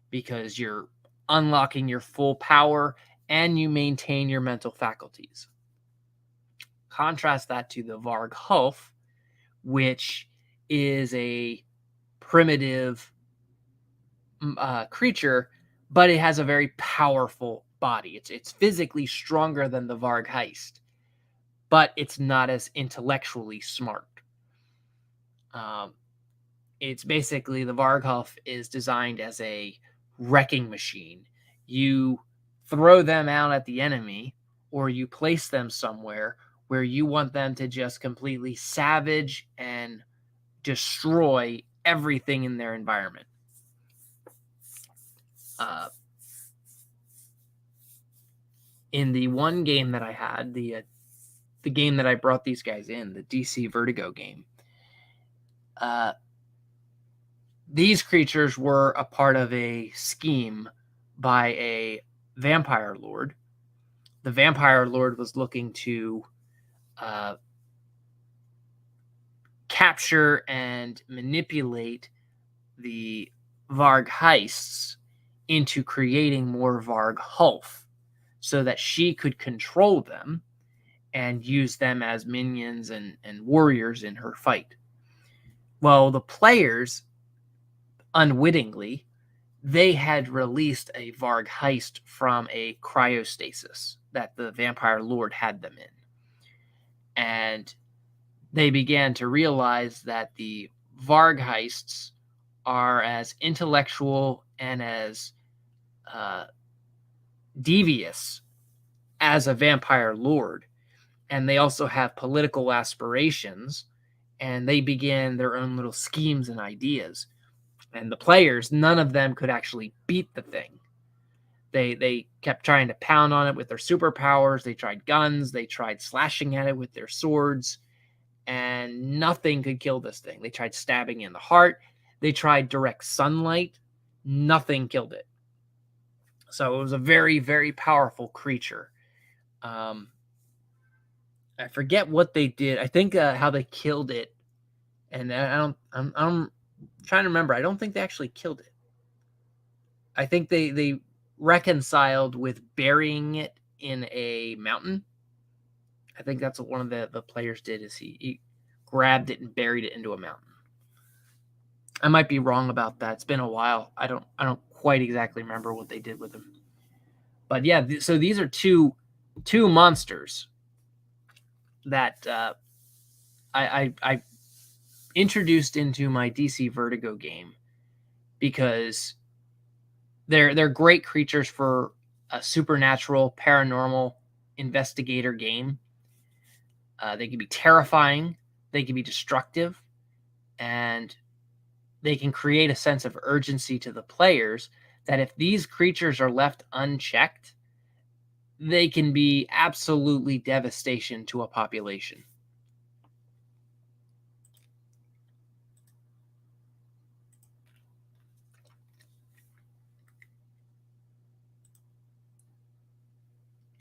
because you're unlocking your full power and you maintain your mental faculties. Contrast that to the Vargheist, which is a primitive creature, but it has a very powerful body. It's physically stronger than the Vargheist, but it's not as intellectually smart. It's basically, the Vargheist is designed as a wrecking machine. You throw them out at the enemy, or you place them somewhere where you want them to just completely savage and destroy everything in their environment. In the one game that I had, the game that I brought these guys in, the DC Vertigo game, these creatures were a part of a scheme by a vampire lord. The vampire lord was looking to capture and manipulate the Vargheists into creating more Varghulf so that she could control them and use them as minions and warriors in her fight. Well, the players, unwittingly, they had released a Vargheist from a cryostasis that the vampire lord had them in. And they began to realize that the Vargheists are as intellectual and as devious as a vampire lord. And they also have political aspirations, and they began their own little schemes and ideas. And the players, none of them could actually beat the thing. They kept trying to pound on it with their superpowers. They tried guns. They tried slashing at it with their swords. And nothing could kill this thing. They tried stabbing in the heart. They tried direct sunlight. Nothing killed it. So it was a very, very powerful creature. I forget what they did. I think how they killed it, and I'm trying to remember. I don't think they actually killed it. I think they reconciled with burying it in a mountain. I think that's what one of the players did. Is he grabbed it and buried it into a mountain. I might be wrong about that. It's been a while. I don't quite exactly remember what they did with him. But yeah, so these are two monsters that I introduced into my DC Vertigo game because they're great creatures for a supernatural, paranormal investigator game. They can be terrifying, they can be destructive, and they can create a sense of urgency to the players that if these creatures are left unchecked, they can be absolutely devastation to a population.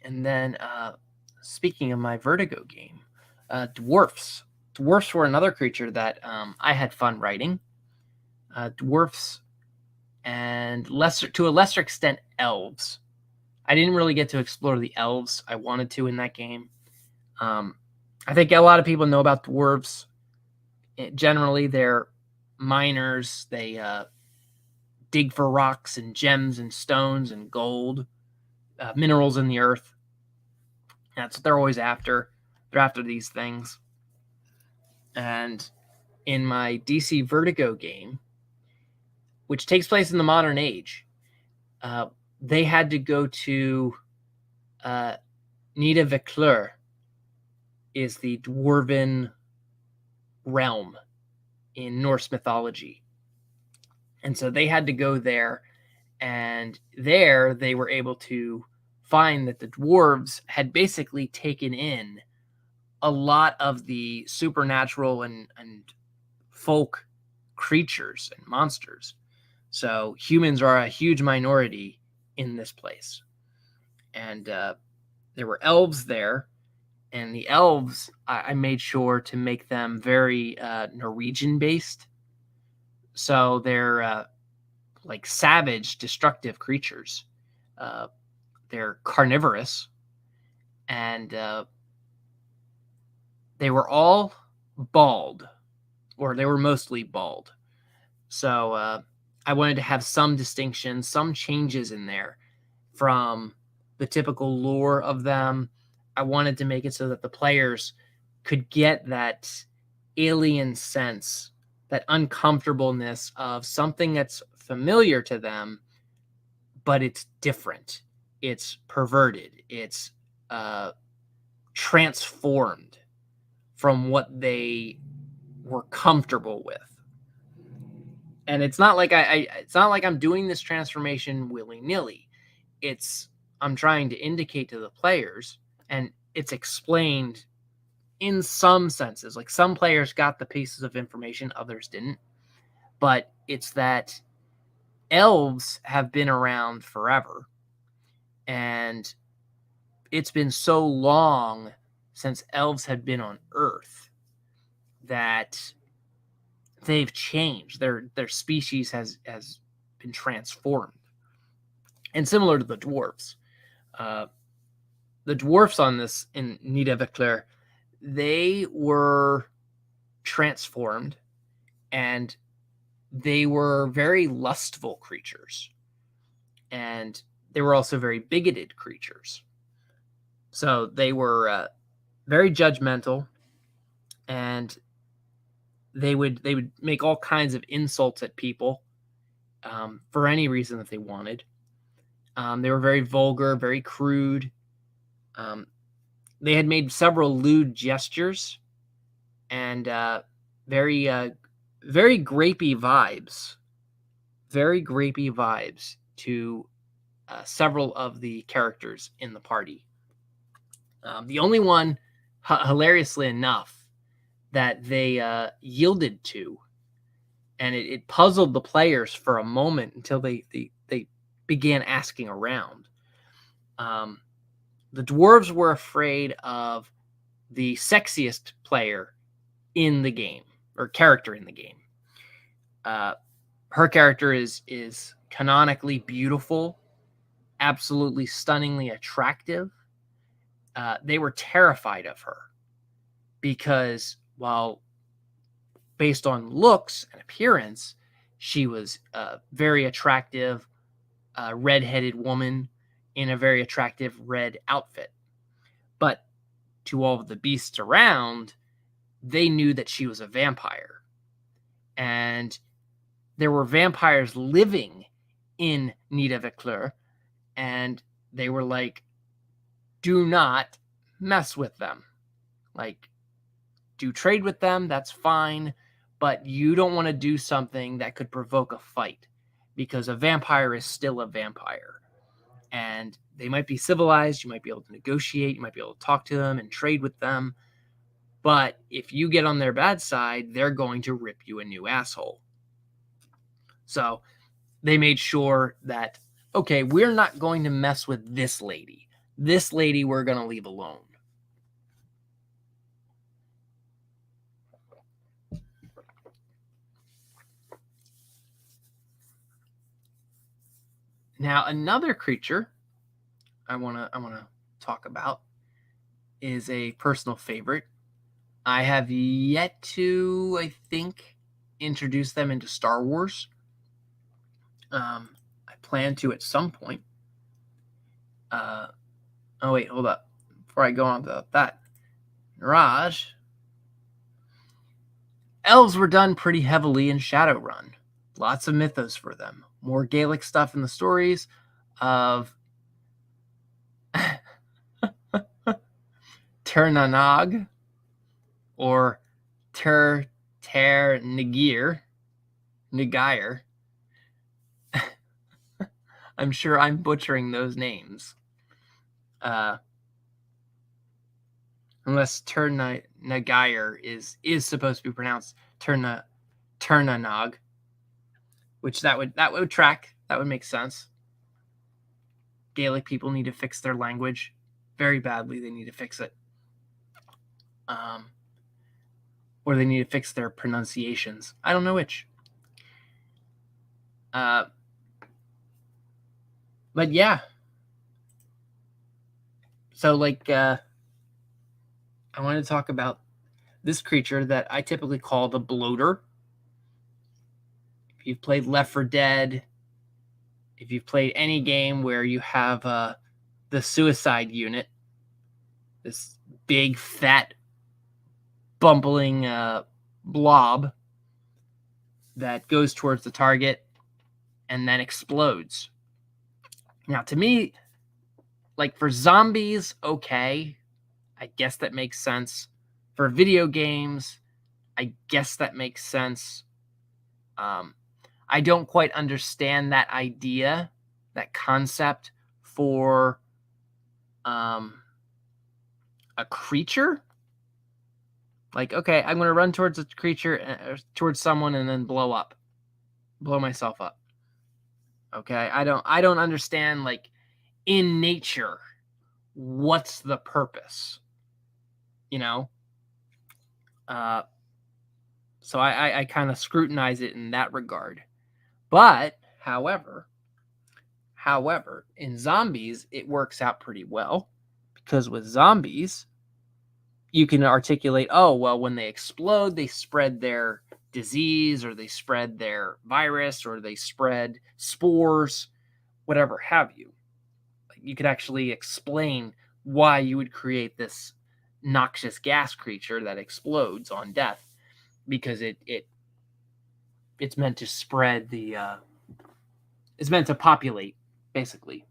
And then, speaking of my Vertigo game, dwarfs. Dwarfs were another creature that I had fun writing. Dwarfs and to a lesser extent, elves. I didn't really get to explore the elves. I wanted to in that game. I think a lot of people know about dwarves. Generally, they're miners. They dig for rocks and gems and stones and gold, minerals in the earth. That's what they're always after. They're after these things. And in my DC Vertigo game, which takes place in the modern age, they had to go to Nidavellir, is the dwarven realm in Norse mythology. And so they had to go there, and there they were able to find that the dwarves had basically taken in a lot of the supernatural and folk creatures and monsters. So humans are a huge minority in this place. And there were elves there, and the elves, I made sure to make them very Norwegian-based. So they're like savage, destructive creatures. They're carnivorous, and they were all bald, or they were mostly bald. So I wanted to have some distinction, some changes in there from the typical lore of them. I wanted to make it so that the players could get that alien sense, that uncomfortableness of something that's familiar to them, but it's different. it's perverted, it's transformed from what they were comfortable with. And it's not like it's not like I'm doing this transformation willy-nilly. I'm trying to indicate to the players, and it's explained in some senses. Like, some players got the pieces of information, others didn't. But it's that elves have been around forever, and it's been so long since elves had been on Earth that they've changed. Their species has been transformed. And similar to the dwarves. The dwarfs on this in Nidavellir, they were transformed, and they were very lustful creatures. And they were also very bigoted creatures. So they were very judgmental, and they would make all kinds of insults at people for any reason that they wanted. They were very vulgar, very crude. They had made several lewd gestures, and very grapey vibes. Very grapey vibes to several of the characters in the party. The only one, hilariously enough, that they yielded to, and it puzzled the players for a moment until they began asking around. The dwarves were afraid of the sexiest player in the game, or character in the game. Her character is canonically beautiful, absolutely stunningly attractive. They were terrified of her because, while based on looks and appearance, she was a very attractive, red-headed woman in a very attractive red outfit. But to all of the beasts around, they knew that she was a vampire. And there were vampires living in Nidavellir, and they were like, do not mess with them. Like, do trade with them, that's fine, but you don't want to do something that could provoke a fight, because a vampire is still a vampire. And they might be civilized, you might be able to negotiate, you might be able to talk to them and trade with them, but if you get on their bad side, they're going to rip you a new asshole. So they made sure that, okay, we're not going to mess with this lady. This lady we're going to leave alone. Now, another creature I want to talk about is a personal favorite. I have yet to, I think, introduce them into Star Wars. I plan to at some point. Oh, wait, hold up. Before I go on to that, Raj, elves were done pretty heavily in Shadowrun. Lots of mythos for them. More Gaelic stuff in the stories of Tyrannog or Nagir. I'm sure I'm butchering those names. Unless Nagir is supposed to be pronounced Tyrannog, which that would track. That would make sense. Gaelic people need to fix their language very badly. They need to fix it. Or they need to fix their pronunciations. I don't know which. But yeah. So, like, I want to talk about this creature that I typically call the bloater. If you've played Left 4 Dead, if you've played any game where you have the suicide unit, this big, fat, bumbling blob that goes towards the target and then explodes. Now, to me, like for zombies, okay, I guess that makes sense. For video games, I guess that makes sense. I don't quite understand that idea, that concept for a creature. Like, okay, I'm going to run towards a creature, towards someone, and then blow myself up. Okay, I don't understand, like, in nature, what's the purpose? You know. So I kind of scrutinize it in that regard. But however, in zombies, it works out pretty well, because with zombies, you can articulate, oh, well, when they explode, they spread their disease, or they spread their virus, or they spread spores, whatever have you. Like, you could actually explain why you would create this noxious gas creature that explodes on death, because it's meant to spread the it's meant to populate, basically.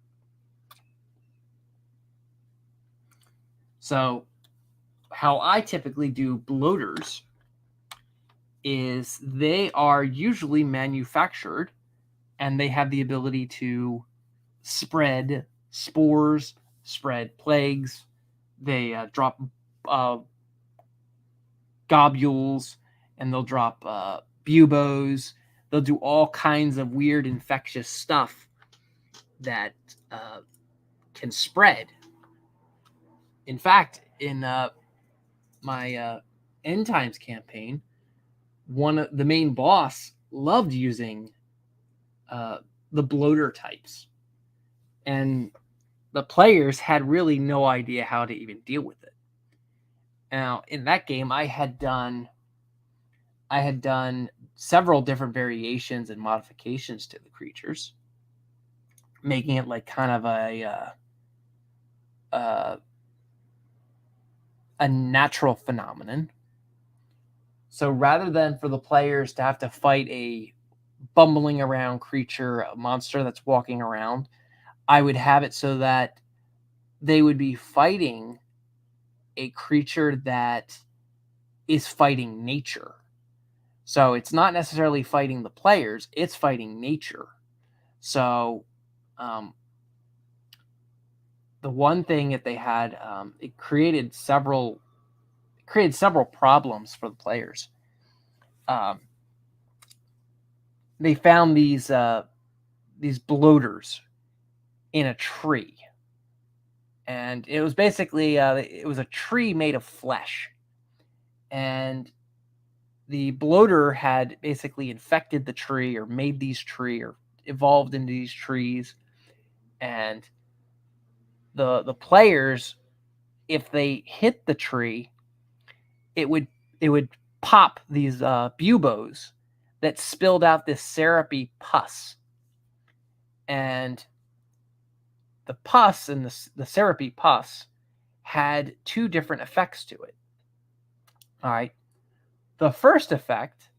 So how I typically do bloaters is they are usually manufactured, and they have the ability to spread spores, spread plagues. They drop globules, and they'll drop buboes. They'll do all kinds of weird infectious stuff that can spread. In fact, in my End Times campaign, one of the main boss loved using the bloater types, and the players had really no idea how to even deal with it. Now, in that game, I had done several different variations and modifications to the creatures, making it like kind of a natural phenomenon. So rather than for the players to have to fight a bumbling around creature, a monster that's walking around, I would have it so that they would be fighting a creature that is fighting nature. So it's not necessarily fighting the players, it's fighting nature. So the one thing that they had, it created several problems for the players. They found these bloaters in a tree, and it was basically it was a tree made of flesh, and the bloater had basically infected the tree, or made these tree, or evolved into these trees, and the players, if they hit the tree, it would pop these buboes that spilled out this syrupy pus, and the pus and the syrupy pus had two different effects to it. All right. The first effect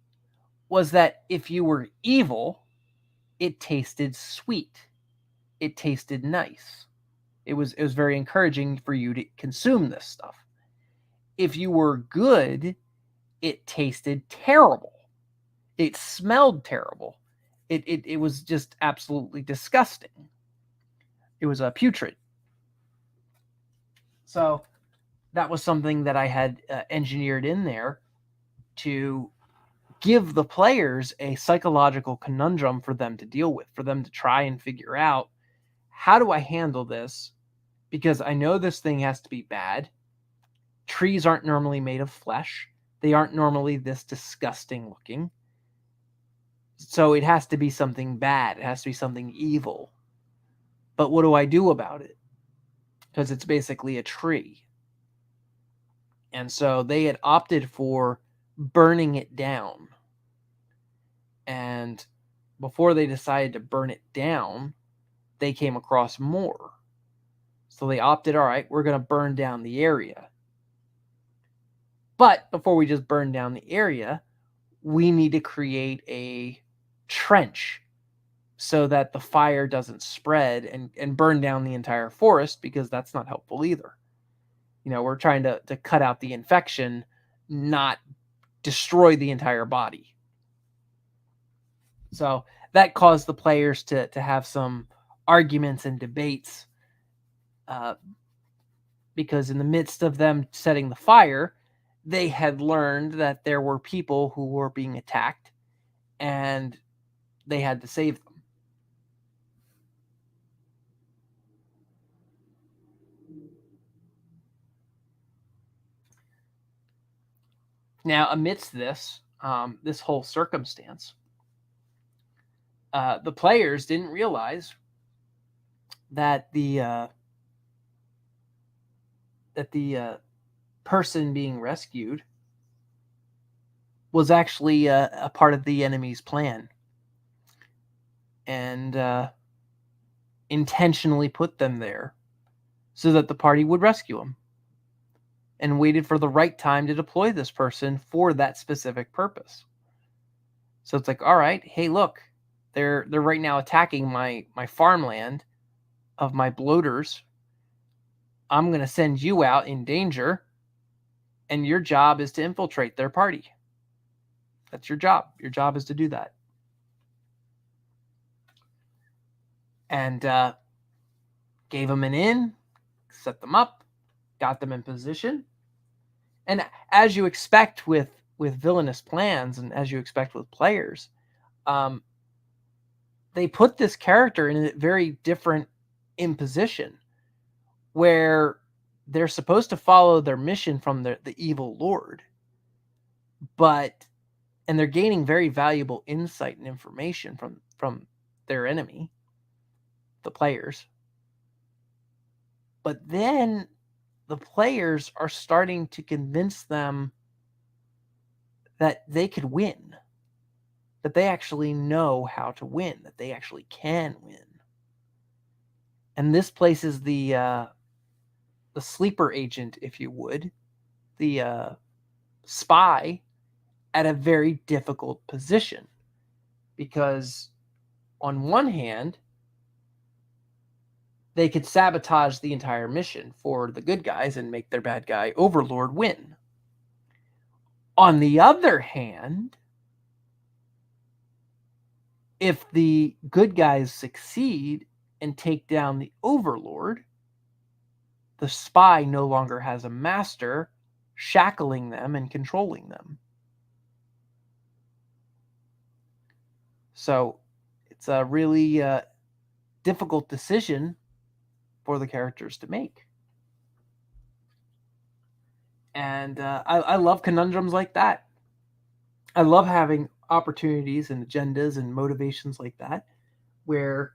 was that if you were evil, it tasted sweet. It tasted nice. It was very encouraging for you to consume this stuff. If you were good, it tasted terrible. It smelled terrible. It was just absolutely disgusting. It was putrid. So that was something that I had engineered in there to give the players a psychological conundrum for them to deal with, for them to try and figure out, how do I handle this? Because I know this thing has to be bad. Trees aren't normally made of flesh. They aren't normally this disgusting looking. So it has to be something bad. It has to be something evil. But what do I do about it? Because it's basically a tree. And so they had opted for burning it down. And before they decided to burn it down, they came across more. So they opted, all right, we're going to burn down the area. But before we just burn down the area, we need to create a trench so that the fire doesn't spread and burn down the entire forest, because that's not helpful either. We're trying to cut out the infection, not destroy the entire body. So that caused the players to have some arguments and debates, because in the midst of them setting the fire, they had learned that there were people who were being attacked, and they had to save them. Now, amidst this whole circumstance, the players didn't realize that the person being rescued was actually a part of the enemy's plan, and intentionally put them there so that the party would rescue him, and waited for the right time to deploy this person for that specific purpose. So it's like, all right, hey, look, they're right now attacking my farmland of my bloaters. I'm going to send you out in danger, and your job is to infiltrate their party. That's your job. Your job is to do that. And gave them an in, set them up, got them in position. And as you expect with villainous plans, and as you expect with players, they put this character in a very different imposition, where they're supposed to follow their mission from the evil lord, and they're gaining very valuable insight and information from their enemy, the players. But then the players are starting to convince them that they could win, that they actually know how to win, that they actually can win. And this places the sleeper agent, if you would, the spy, at a very difficult position, because on one hand, they could sabotage the entire mission for the good guys and make their bad guy overlord win. On the other hand, if the good guys succeed and take down the overlord, the spy no longer has a master shackling them and controlling them. So it's a really difficult decision for the characters to make. And I love conundrums like that. I love having opportunities and agendas and motivations like that, where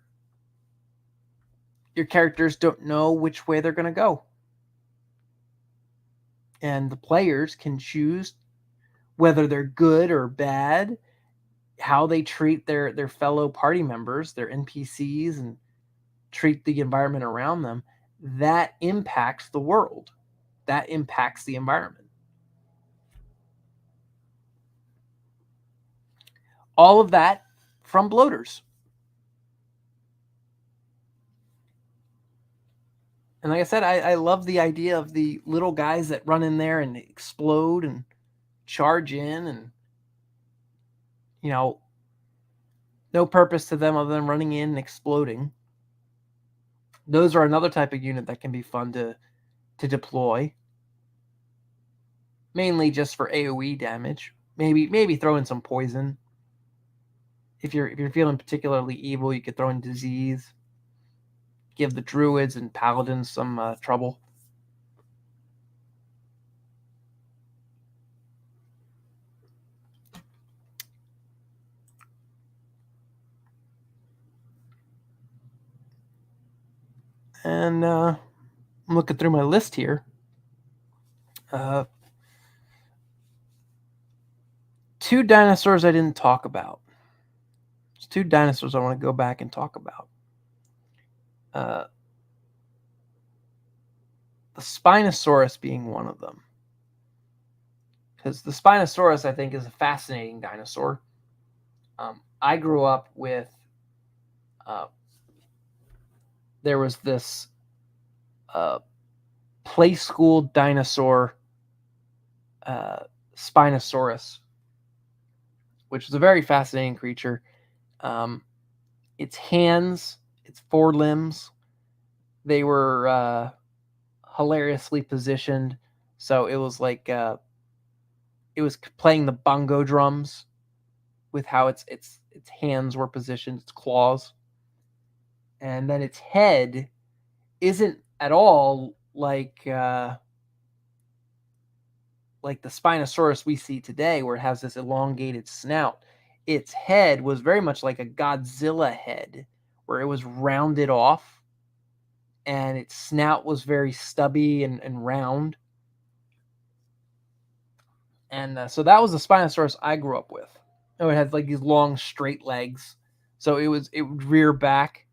your characters don't know which way they're going to go. And the players can choose whether they're good or bad, how they treat their fellow party members, their NPCs, and treat the environment around them. That impacts the world. That impacts the environment. All of that from bloaters. And like I said, I love the idea of the little guys that run in there and explode and charge in, and no purpose to them other than running in and exploding. Those are another type of unit that can be fun to deploy. Mainly just for AoE damage. Maybe throw in some poison. If you're feeling particularly evil, you could throw in disease. Give the druids and paladins some trouble. And I'm looking through my list here. Two dinosaurs I didn't talk about. There's two dinosaurs I want to go back and talk about. The Spinosaurus being one of them. Because the Spinosaurus, I think, is a fascinating dinosaur. I grew up with There was this play school dinosaur, Spinosaurus, which is a very fascinating creature. Its hands, its forelimbs, they were hilariously positioned. So it was like it was playing the bongo drums with how its hands were positioned, its claws, and then its head isn't at all like the Spinosaurus we see today, where it has this elongated snout. Its head was very much like a Godzilla head, where it was rounded off, and its snout was very stubby and round. And so that was the Spinosaurus I grew up with. Oh, it had like these long, straight legs. So it would rear back.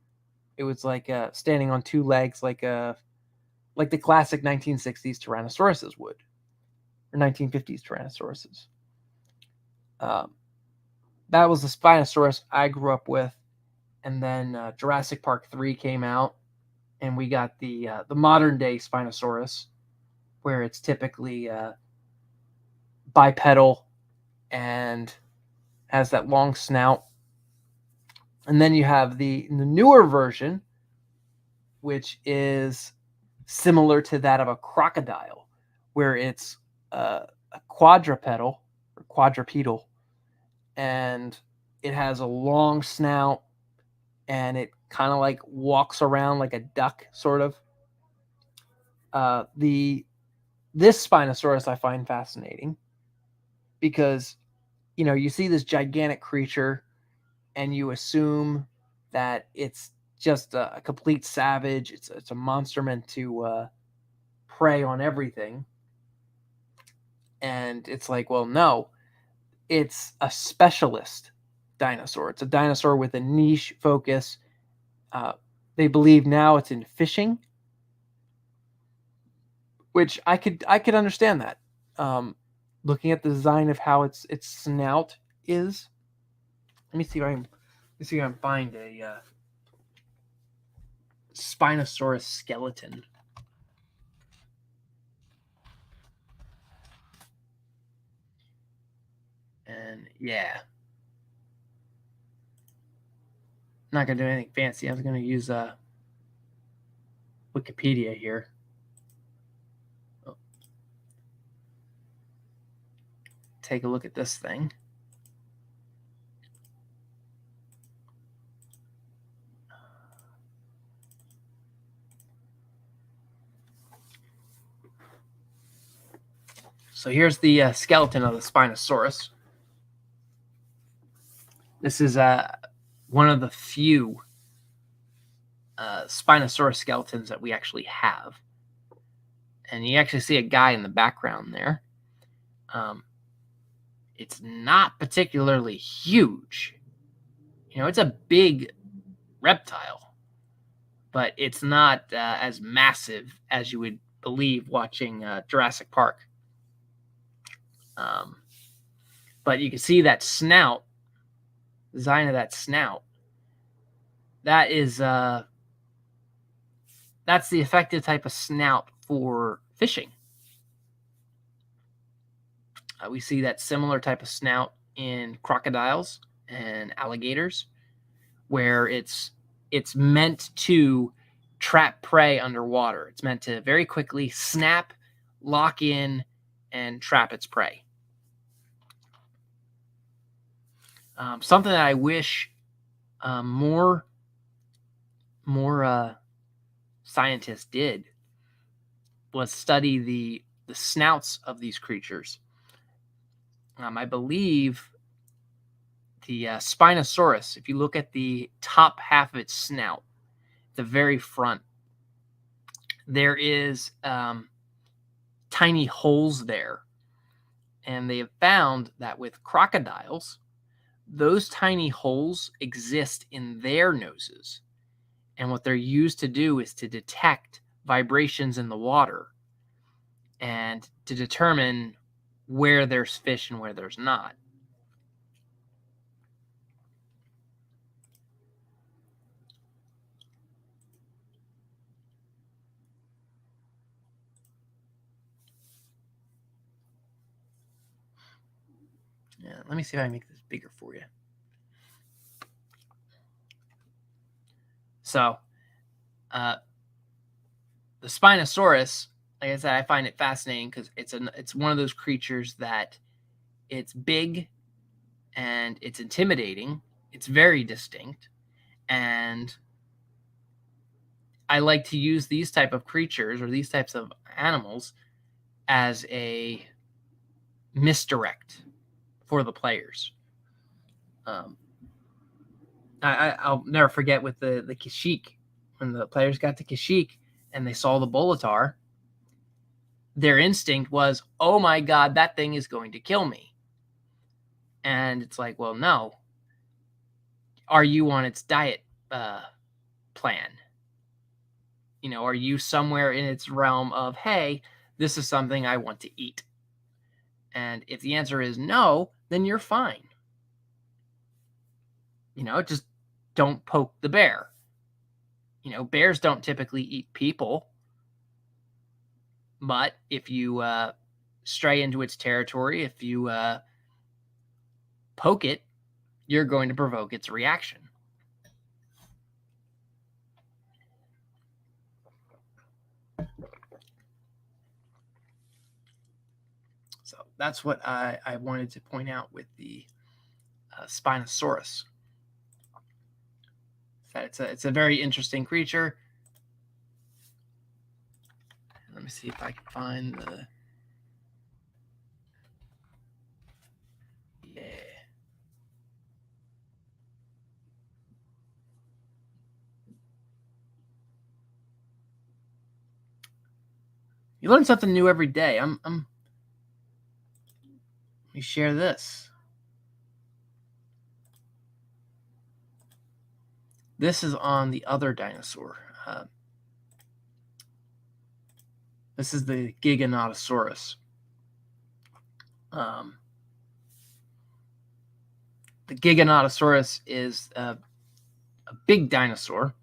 It was like standing on two legs, like the classic 1960s Tyrannosauruses would, or 1950s Tyrannosauruses. That was the Spinosaurus I grew up with, and then Jurassic Park 3 came out, and we got the modern day Spinosaurus, where it's typically bipedal and has that long snout. And then you have the newer version, which is similar to that of a crocodile, where it's a quadrupedal or quadrupedal, and it has a long snout, and it kind of like walks around like a duck, sort of. This Spinosaurus I find fascinating because, you see this gigantic creature and you assume that it's just a complete savage. It's a monster meant to prey on everything. And it's like, well, no, it's a specialist dinosaur. It's a dinosaur with a niche focus. They believe now it's in fishing, which I could understand that. Looking at the design of how its snout is. Let me see if I can find a Spinosaurus skeleton. And yeah, not gonna do anything fancy. I was gonna use Wikipedia here. Oh. Take a look at this thing. So here's the skeleton of the Spinosaurus. This is one of the few Spinosaurus skeletons that we actually have. And you actually see a guy in the background there. It's not particularly huge. It's a big reptile, but it's not as massive as you would believe watching Jurassic Park. But you can see that snout, design of that snout. That is that's the effective type of snout for fishing. We see that similar type of snout in crocodiles and alligators, where it's meant to trap prey underwater. It's meant to very quickly snap, lock in, and trap its prey. Something that I wish more scientists did was study the snouts of these creatures. I believe the Spinosaurus, if you look at the top half of its snout, the very front, there is tiny holes there. And they have found that with crocodiles, those tiny holes exist in their noses. And what they're used to do is to detect vibrations in the water and to determine where there's fish and where there's not. Let me see if I can make this bigger for you. So, the Spinosaurus, like I said, I find it fascinating because it's one of those creatures that it's big and it's intimidating. It's very distinct, and I like to use these type of creatures or these types of animals as a misdirect for the players. I'll never forget with the Kashyyyk, when the players got to Kashyyyk and they saw the Bolotar, their instinct was, oh my God, that thing is going to kill me. And it's like, well, no. Are you on its diet plan? You know, are you somewhere in its realm of, hey, this is something I want to eat? And if the answer is no, then you're fine. You know, just don't poke the bear. You know, bears don't typically eat people. But if you stray into its territory, if you poke it, you're going to provoke its reaction. So that's what I wanted to point out with the Spinosaurus. That it's a very interesting creature. Let me see if I can find the... Yeah. You learn something new every day. Let me share this. This is on the other dinosaur. This is the Giganotosaurus. The Giganotosaurus is a big dinosaur,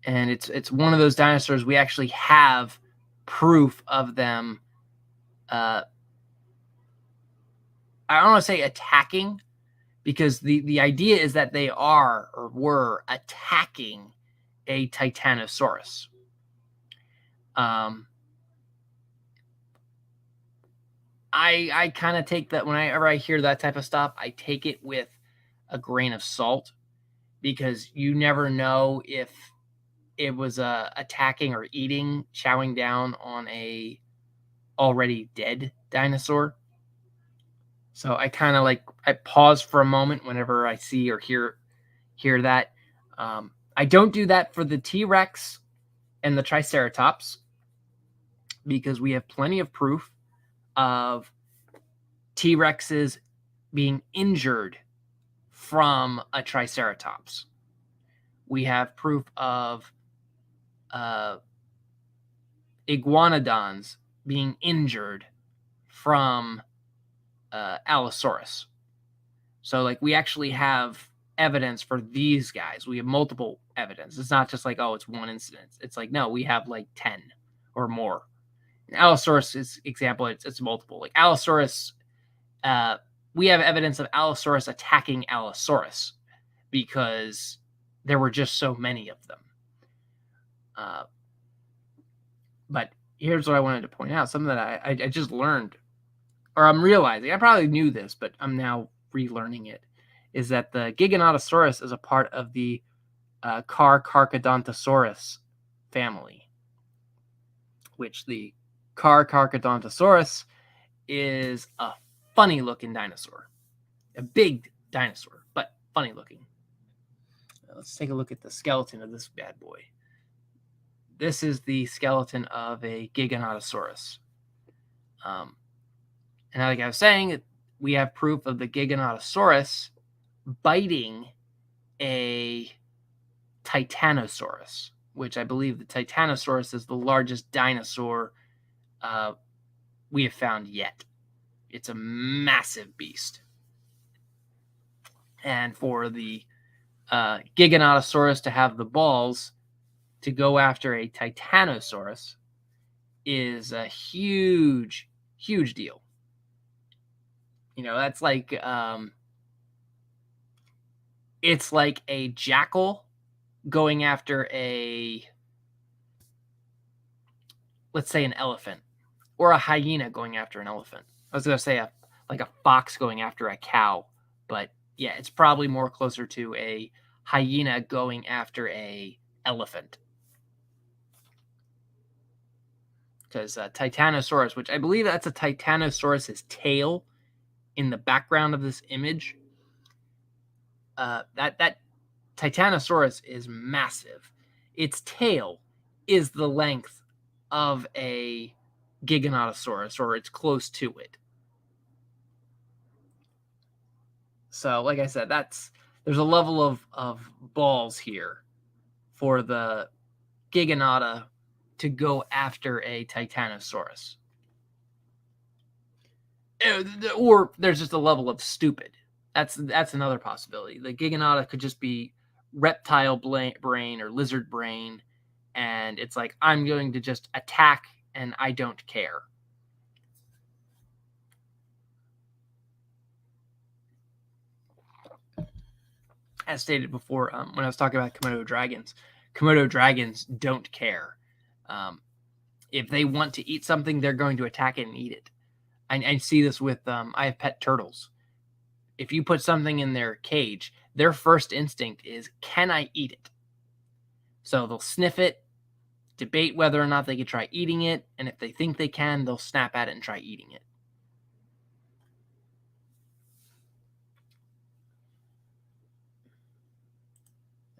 and it's one of those dinosaurs we actually have proof of them. I don't want to say attacking, because the idea is that they are or were attacking a Tyrannosaurus. I kind of take that, whenever I hear that type of stuff, I take it with a grain of salt, because you never know if it was attacking or eating, chowing down on a already dead dinosaur. So I kind of I pause for a moment whenever I see or hear that. I don't do that for the T-Rex and the Triceratops, because we have plenty of proof of T-Rexes being injured from a Triceratops. We have proof of iguanodons being injured from Allosaurus. So we actually have evidence for these guys. We have multiple evidence. It's not just oh, it's one incident. It's no, we have 10 or more. In Allosaurus is example, it's multiple. Allosaurus, we have evidence of Allosaurus attacking Allosaurus because there were just so many of them. But here's what I wanted to point out. Something that I just learned, or I'm realizing, I probably knew this, but I'm now relearning it, is that the Giganotosaurus is a part of the Carcharodontosaurus family, which the Carcharodontosaurus is a funny-looking dinosaur. A big dinosaur, but funny-looking. Let's take a look at the skeleton of this bad boy. This is the skeleton of a Giganotosaurus. And like I was saying, we have proof of the Giganotosaurus biting a Titanosaurus, which I believe the Titanosaurus is the largest dinosaur we have found yet. It's a massive beast. And for the Giganotosaurus to have the balls to go after a Titanosaurus is a huge, huge deal. That's like it's like a jackal going after let's say, an elephant, or a hyena going after an elephant. I was going to say like a fox going after a cow, but yeah, it's probably more closer to a hyena going after a elephant. Because Tyrannosaurus, which I believe that's a Tyrannosaurus's tail in the background of this image, that Tyrannosaurus is massive. Its tail is the length of a Giganotosaurus, or it's close to it. So, like I said, there's a level of balls here for the Giganota to go after a Titanosaurus. Or there's just a level of stupid. That's another possibility. The Giganota could just be reptile brain or lizard brain, and it's like, I'm going to just attack and I don't care. As stated before, when I was talking about Komodo dragons don't care. If they want to eat something, they're going to attack it and eat it. I see this with, I have pet turtles. If you put something in their cage, their first instinct is, can I eat it? So they'll sniff it, debate whether or not they can try eating it, and if they think they can, they'll snap at it and try eating it.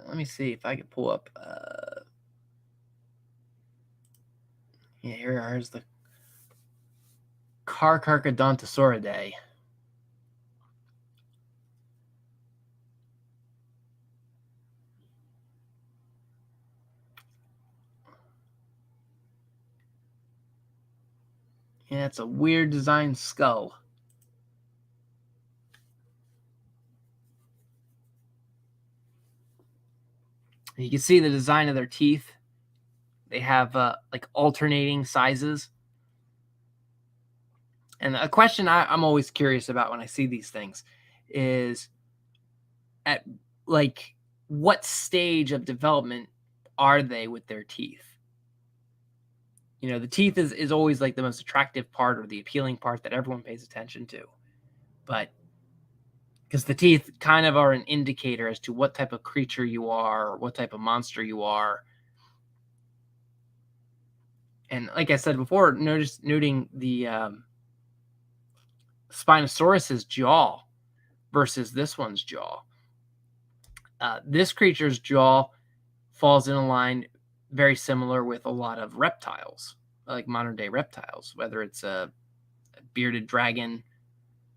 Let me see if I can pull up. Yeah, here's the Carcharodontosauridae. Yeah, it's a weird design skull. You can see the design of their teeth. They have like alternating sizes. And a question I'm always curious about when I see these things is, at like what stage of development are they with their teeth? The teeth is always like the most attractive part, or the appealing part that everyone pays attention to. But because the teeth kind of are an indicator as to what type of creature you are, or what type of monster you are. And like I said before, noting the Spinosaurus's jaw versus this one's jaw. This creature's jaw falls in a line very similar with a lot of reptiles, like modern day reptiles, whether it's a bearded dragon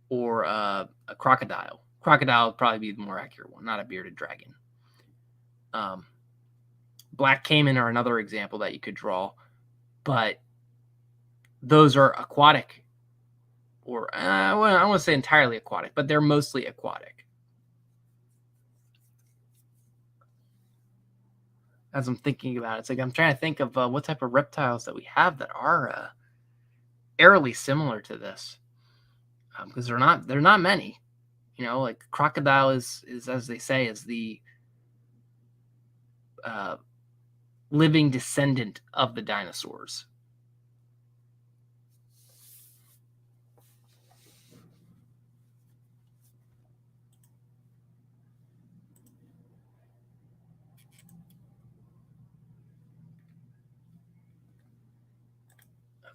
or a crocodile. Crocodile would probably be the more accurate one, not a bearded dragon. Black caiman are another example that you could draw, but those are aquatic, or I don't want to say entirely aquatic, but they're mostly aquatic. As I'm thinking about it, it's like I'm trying to think of what type of reptiles that we have that are eerily similar to this, because they're not many. Like crocodile is as they say, is the living descendant of the dinosaurs.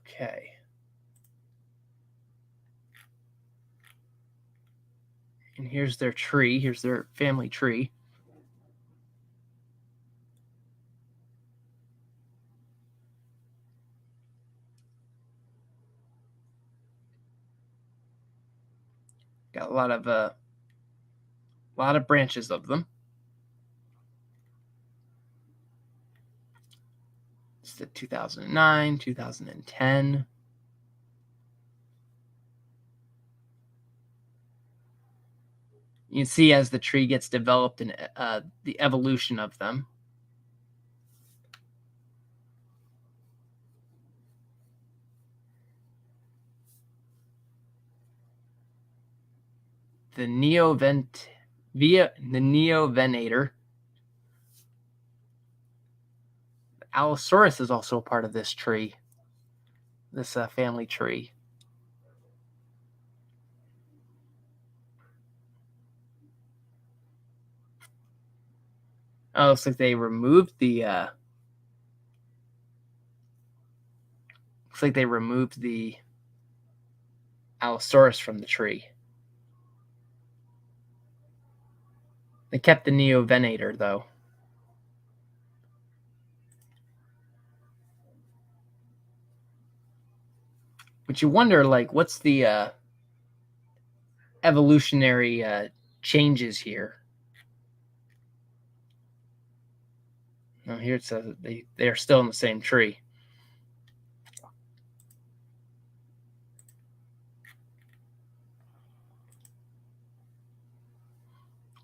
Okay. And here's their tree. Here's their family tree. Got a lot of branches of them. It's the 2009, 2010. You can see as the tree gets developed and the evolution of them. the Neovenator. Allosaurus is also a part of this tree, this family tree. Oh, looks like they removed the. Looks like they removed the Allosaurus from the tree. They kept the Neovenator though. But you wonder, like, what's the evolutionary changes here? Oh, here it says that they are still in the same tree.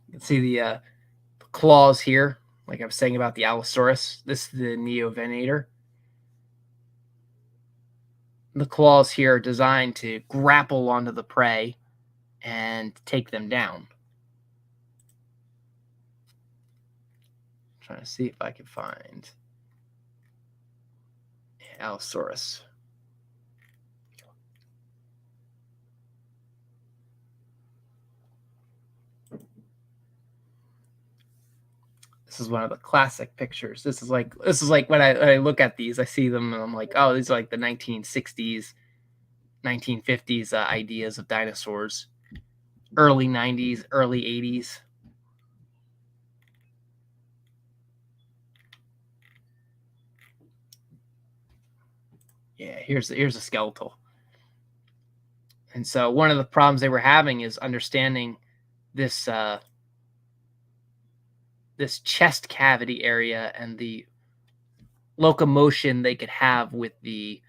You can see the claws here, like I was saying about the Allosaurus. This is the Neovenator. The claws here are designed to grapple onto the prey and take them down. I'm trying to see if I can find Allosaurus. This is one of the classic pictures. This is like when I look at these, I see them and I'm like, oh, these are like the 1960s, 1950s ideas of dinosaurs, early 90s, early 80s. Yeah, here's a skeletal. And so one of the problems they were having is understanding this this chest cavity area and the locomotion they could have with the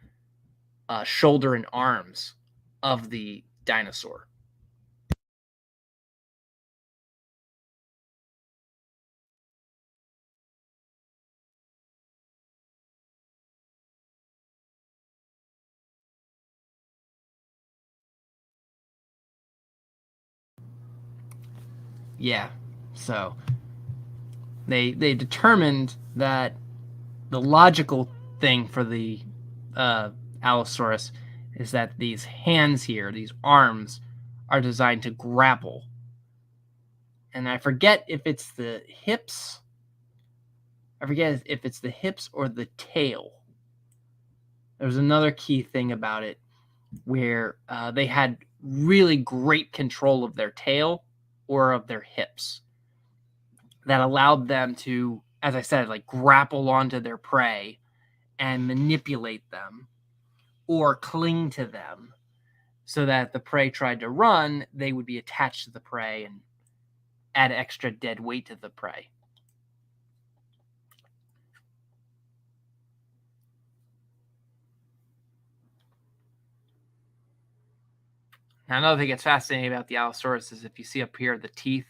shoulder and arms of the dinosaur. Yeah, so they determined that the logical thing for the Allosaurus is that these hands here, these arms, are designed to grapple. And I forget if it's the hips. I forget if it's the hips or the tail. There's another key thing about it where they had really great control of their tail or of their hips that allowed them to, as I said, like grapple onto their prey and manipulate them or cling to them so that if the prey tried to run, they would be attached to the prey and add extra dead weight to the prey. Now, another thing that's fascinating about the Allosaurus is if you see up here the teeth,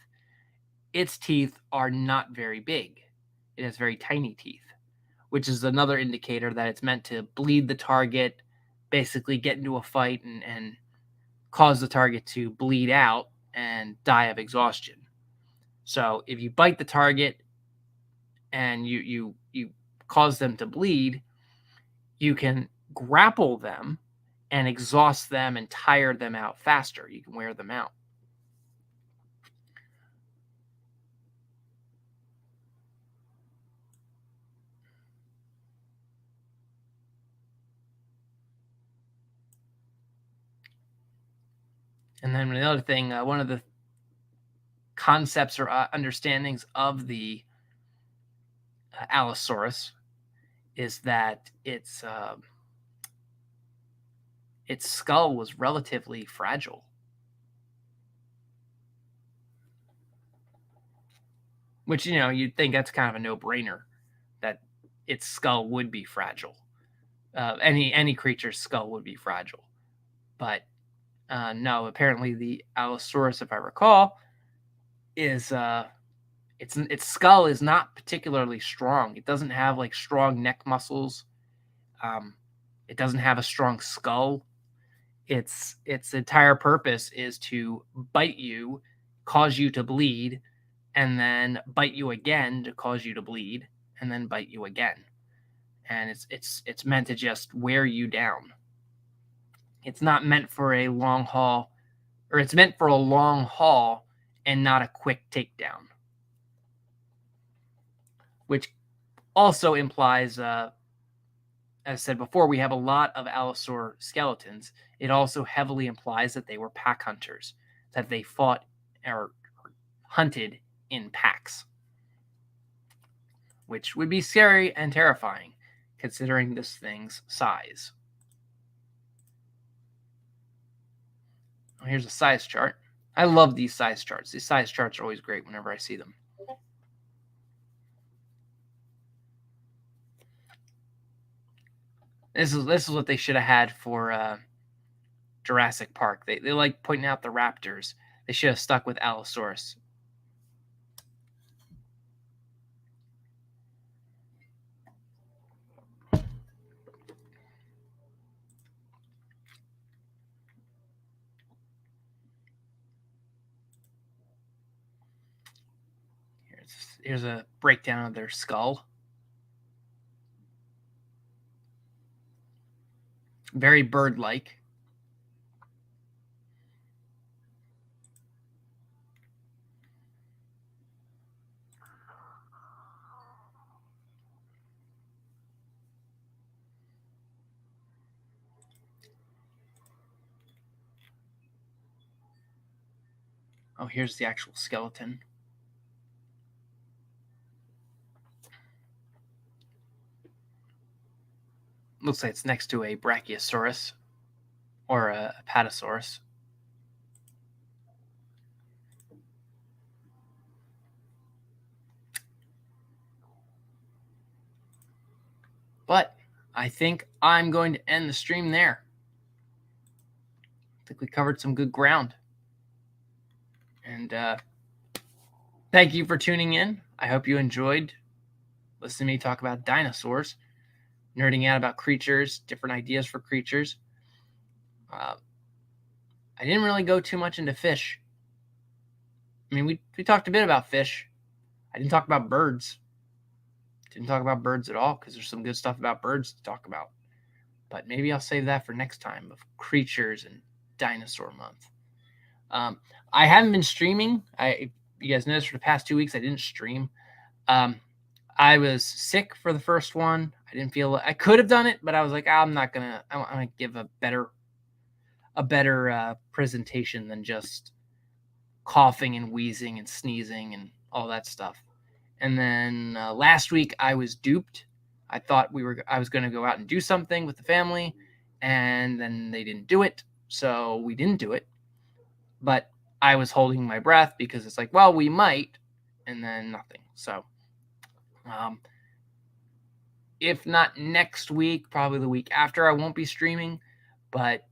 its teeth are not very big. It has very tiny teeth, which is another indicator that it's meant to bleed the target, basically get into a fight and cause the target to bleed out and die of exhaustion. So if you bite the target and you cause them to bleed, you can grapple them and exhaust them and tire them out faster. You can wear them out. And then another thing, one of the concepts or understandings of the Allosaurus is that its skull was relatively fragile, which you'd think that's kind of a no-brainer that its skull would be fragile. Any creature's skull would be fragile, but no. Apparently, the Allosaurus, if I recall, is its skull is not particularly strong. It doesn't have like strong neck muscles. It doesn't have a strong skull. its entire purpose is to bite you, cause you to bleed, and then bite you again to cause you to bleed, and then bite you again. And it's meant to just wear you down. It's not meant for a long haul, or it's meant for a long haul and not a quick takedown. Which also implies, as I said before, we have a lot of Allosaur skeletons. It also heavily implies that they were pack hunters, that they fought or hunted in packs, which would be scary and terrifying considering this thing's size. Here's a size chart. I love these size charts. These size charts are always great whenever I see them. This is what they should have had for Jurassic Park. They like pointing out the raptors. They should have stuck with Allosaurus. Here's a breakdown of their skull. Very bird-like. Oh, here's the actual skeleton. Looks like it's next to a Brachiosaurus or a Apatosaurus. But I think I'm going to end the stream there. I think we covered some good ground. And thank you for tuning in. I hope you enjoyed listening to me talk about dinosaurs, nerding out about creatures, different ideas for creatures. I didn't really go too much into fish. I mean, we talked a bit about fish. I didn't talk about birds. Didn't talk about birds at all because there's some good stuff about birds to talk about. But maybe I'll save that for next time of creatures and dinosaur month. I haven't been streaming. You guys noticed for the past 2 weeks I didn't stream. I was sick for the first one. I didn't feel I could have done it, but I was like, I'm not gonna. I'm gonna give a better presentation than just coughing and wheezing and sneezing and all that stuff. And then last week I was duped. I thought I was going to go out and do something with the family, and then they didn't do it, so we didn't do it. But I was holding my breath because it's like, well, we might, and then nothing. So, if not next week, probably the week after, I won't be streaming. But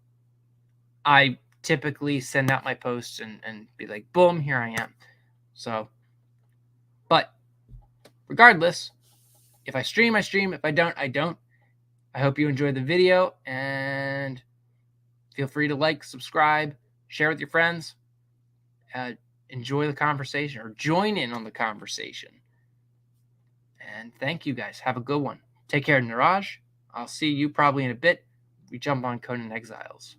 I typically send out my posts and be like, boom, here I am. So, but regardless, if I stream, I stream. If I don't, I don't. I hope you enjoyed the video, and feel free to like, subscribe, share with your friends. Enjoy the conversation or join in on the conversation. And thank you guys. Have a good one. Take care, Niraj. I'll see you probably in a bit. We jump on Conan Exiles.